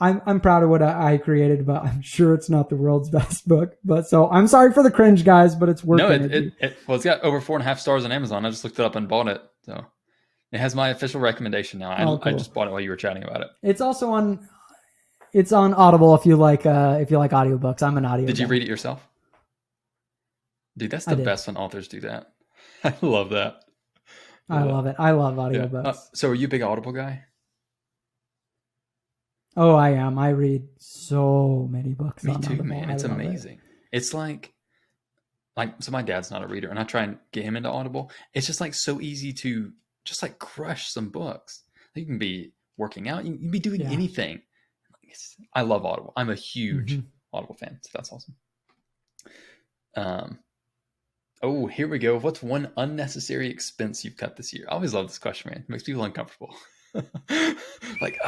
I'm proud of what I created, but I'm sure it's not the world's best book. But so I'm sorry for the cringe, guys, but it's worth it. It's got over 4.5 stars on Amazon. I just looked it up and bought it. So it has my official recommendation now. Cool. I just bought it while you were chatting about it. It's also on Audible if you like audiobooks. I'm an audio Did you guy. read it yourself? Dude, that's the best when authors do that. I love that. I love it. I love audiobooks. So are you a big Audible guy? Oh, I am. I read so many books. Me on too, Audible. man. It's amazing. It's like so my dad's not a reader, and I try and get him into Audible. It's just like so easy to just like crush some books. You can be working out, you can be doing anything. I love Audible. I'm a huge Audible fan, so that's awesome. Oh, here we go. What's one unnecessary expense you've cut this year? I always love this question, man. It makes people uncomfortable. Like,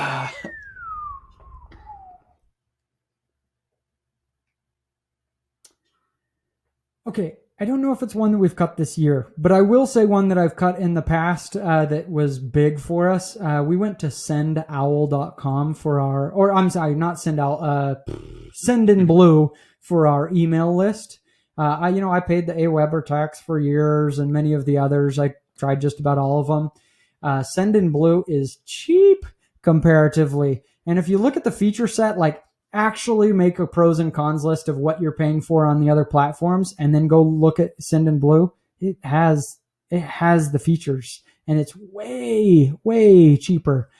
Okay, I don't know if it's one that we've cut this year, but I will say one that I've cut in the past that was big for us. We went to sendowl.com for our, or I'm sorry, not sendowl, Sendinblue for our email list. I paid the AWeber tax for years and many of the others. I tried just about all of them. Sendinblue is cheap comparatively. And if you look at the feature set, like actually make a pros and cons list of what you're paying for on the other platforms and then go look at Sendinblue, it has the features and it's way, way cheaper.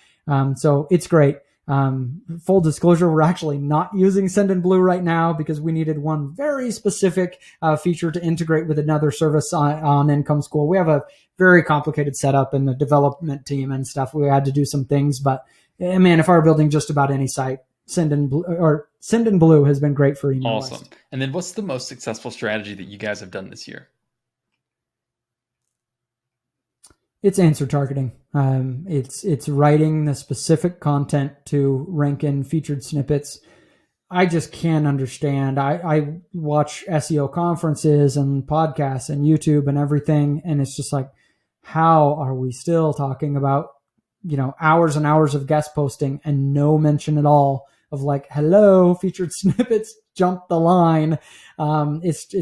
So it's great. Full disclosure, we're actually not using Sendinblue right now because we needed one very specific feature to integrate with another service on Income School. We have a very complicated setup in the development team and stuff. We had to do some things, but man, if I were building just about any site, Sendinblue has been great for email. Awesome. List. And then what's the most successful strategy that you guys have done this year? It's answer targeting. It's writing the specific content to rank in featured snippets. I just can't understand. I watch SEO conferences and podcasts and YouTube and everything, and it's just like, how are we still talking about, hours and hours of guest posting and no mention at all of like, hello, featured snippets, jump the line. It's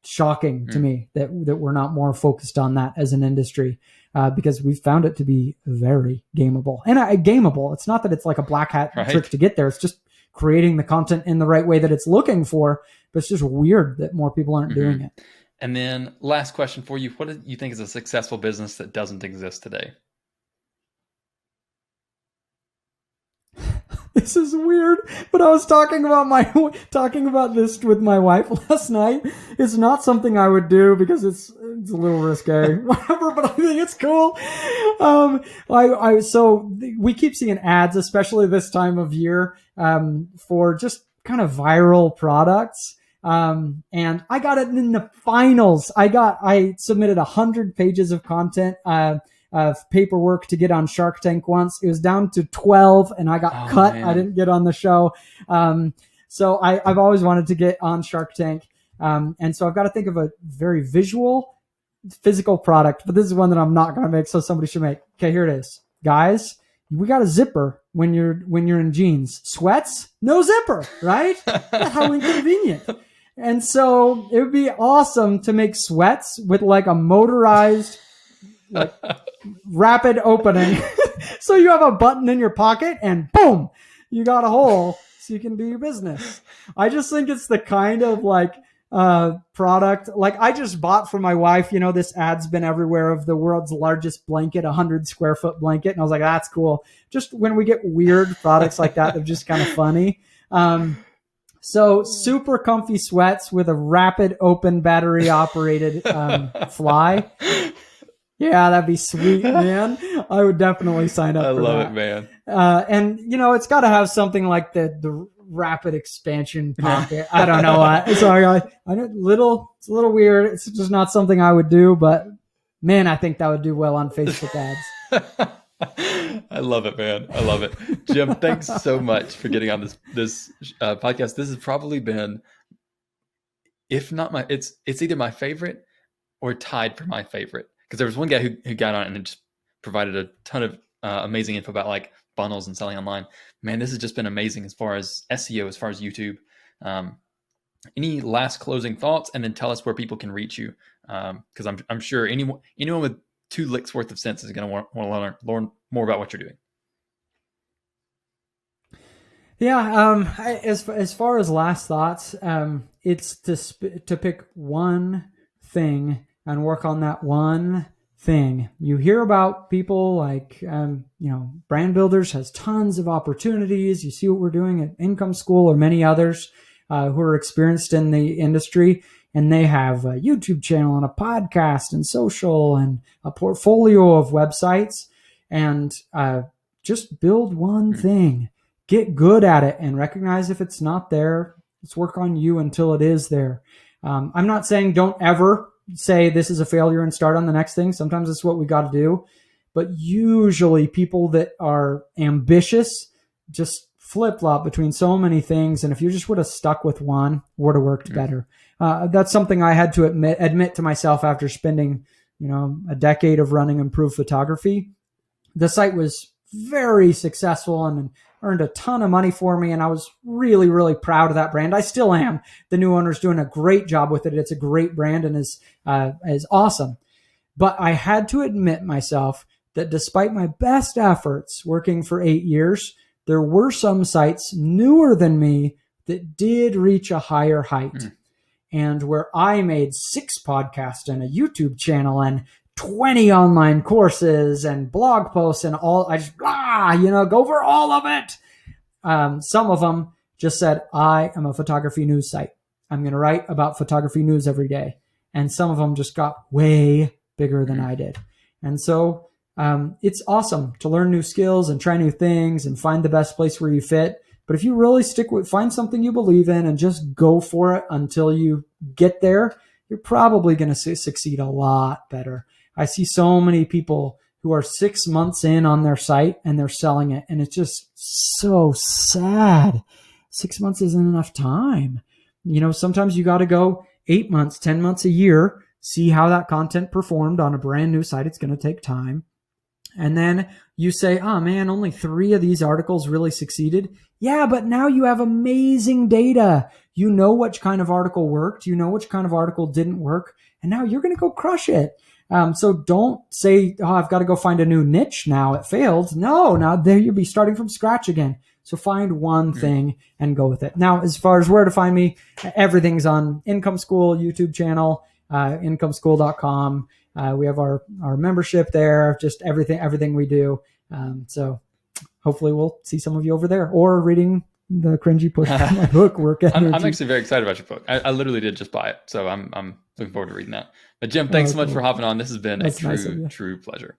shocking to me that we're not more focused on that as an industry. Because we've found it to be very gameable. And gameable, it's not that it's like a black hat trick to get there. It's just creating the content in the right way that it's looking for. But it's just weird that more people aren't doing it. And then last question for you. What do you think is a successful business that doesn't exist today? This is weird, but I was talking about this with my wife last night. It's not something I would do because it's a little risque, whatever. But I think it's cool. So we keep seeing ads, especially this time of year, for just kind of viral products. And I got it in the finals. I submitted 100 pages of content, of paperwork to get on Shark Tank once. It was down to 12 and I got cut. Man. I didn't get on the show. So I've always wanted to get on Shark Tank. And so I've got to think of a very visual, physical product, but this is one that I'm not going to make. So somebody should make. Okay, here it is. Guys, we got a zipper when you're in jeans. Sweats, no zipper, right? How inconvenient. And so it would be awesome to make sweats with like a motorized, like rapid opening. So you have a button in your pocket and boom, you got a hole so you can do your business. I just think it's the kind of like product, like I just bought for my wife, this ad's been everywhere of the world's largest blanket, 100 square foot blanket. And I was like, that's cool. Just when we get weird products like that, they're just kind of funny. So super comfy sweats with a rapid open battery operated fly. Yeah, that'd be sweet, man. I would definitely sign up for that. I love it, man. And, it's got to have something like the rapid expansion pocket. I don't know what. Sorry, I know it's a little weird. It's just not something I would do, but man, I think that would do well on Facebook ads. I love it, man. I love it. Jim, thanks so much for getting on this podcast. This has probably been, if not it's either my favorite or tied for my favorite. Because there was one guy who got on and just provided a ton of amazing info about like funnels and selling online. Man, this has just been amazing as far as SEO, as far as YouTube. Any last closing thoughts, and then tell us where people can reach you? Because I'm sure anyone with 2 licks worth of sense is going to want to learn more about what you're doing. Yeah. As far as last thoughts, it's to pick one thing and work on that one thing. You hear about people like, BrandBuilders has tons of opportunities. You see what we're doing at Income School or many others. who are experienced in the industry, and they have a YouTube channel and a podcast and social and a portfolio of websites, and just build one thing, get good at it, and recognize if it's not there. Let's work on you until it is there. I'm not saying don't ever say this is a failure and start on the next thing. Sometimes it's what we got to do. But usually people that are ambitious just flip-flop between so many things. And if you just would have stuck with one, would have worked better. That's something I had to admit to myself after spending, a decade of running improved photography. The site was very successful and earned a ton of money for me. And I was really, really proud of that brand. I still am. The new owner's doing a great job with it. It's a great brand and is awesome. But I had to admit myself that despite my best efforts working for 8 years, there were some sites newer than me that did reach a higher height. And where I made 6 podcasts and a YouTube channel and 20 online courses and blog posts and all, I just, go for all of it. Some of them just said, I am a photography news site. I'm going to write about photography news every day. And some of them just got way bigger than I did. And so it's awesome to learn new skills and try new things and find the best place where you fit. But if you really find something you believe in and just go for it until you get there, you're probably going to succeed a lot better. I see so many people who are 6 months in on their site and they're selling it. And it's just so sad. 6 months isn't enough time. Sometimes you got to go 8 months, 10 months, a year, see how that content performed on a brand new site. It's going to take time. And then you say, oh man, only 3 of these articles really succeeded. Yeah, but now you have amazing data. You know which kind of article worked. You know which kind of article didn't work. And now you're going to go crush it. So don't say, oh, I've got to go find a new niche now. It failed. No, now there you'll be starting from scratch again. So find one thing and go with it. Now, as far as where to find me, everything's on Income School YouTube channel, incomeschool.com. We have our membership there, just everything we do. So hopefully we'll see some of you over there or reading the cringy push my book work. I'm actually very excited about your book. I literally did just buy it. So I'm looking forward to reading that. But Jim, thanks so much for hopping on. This has been a true pleasure.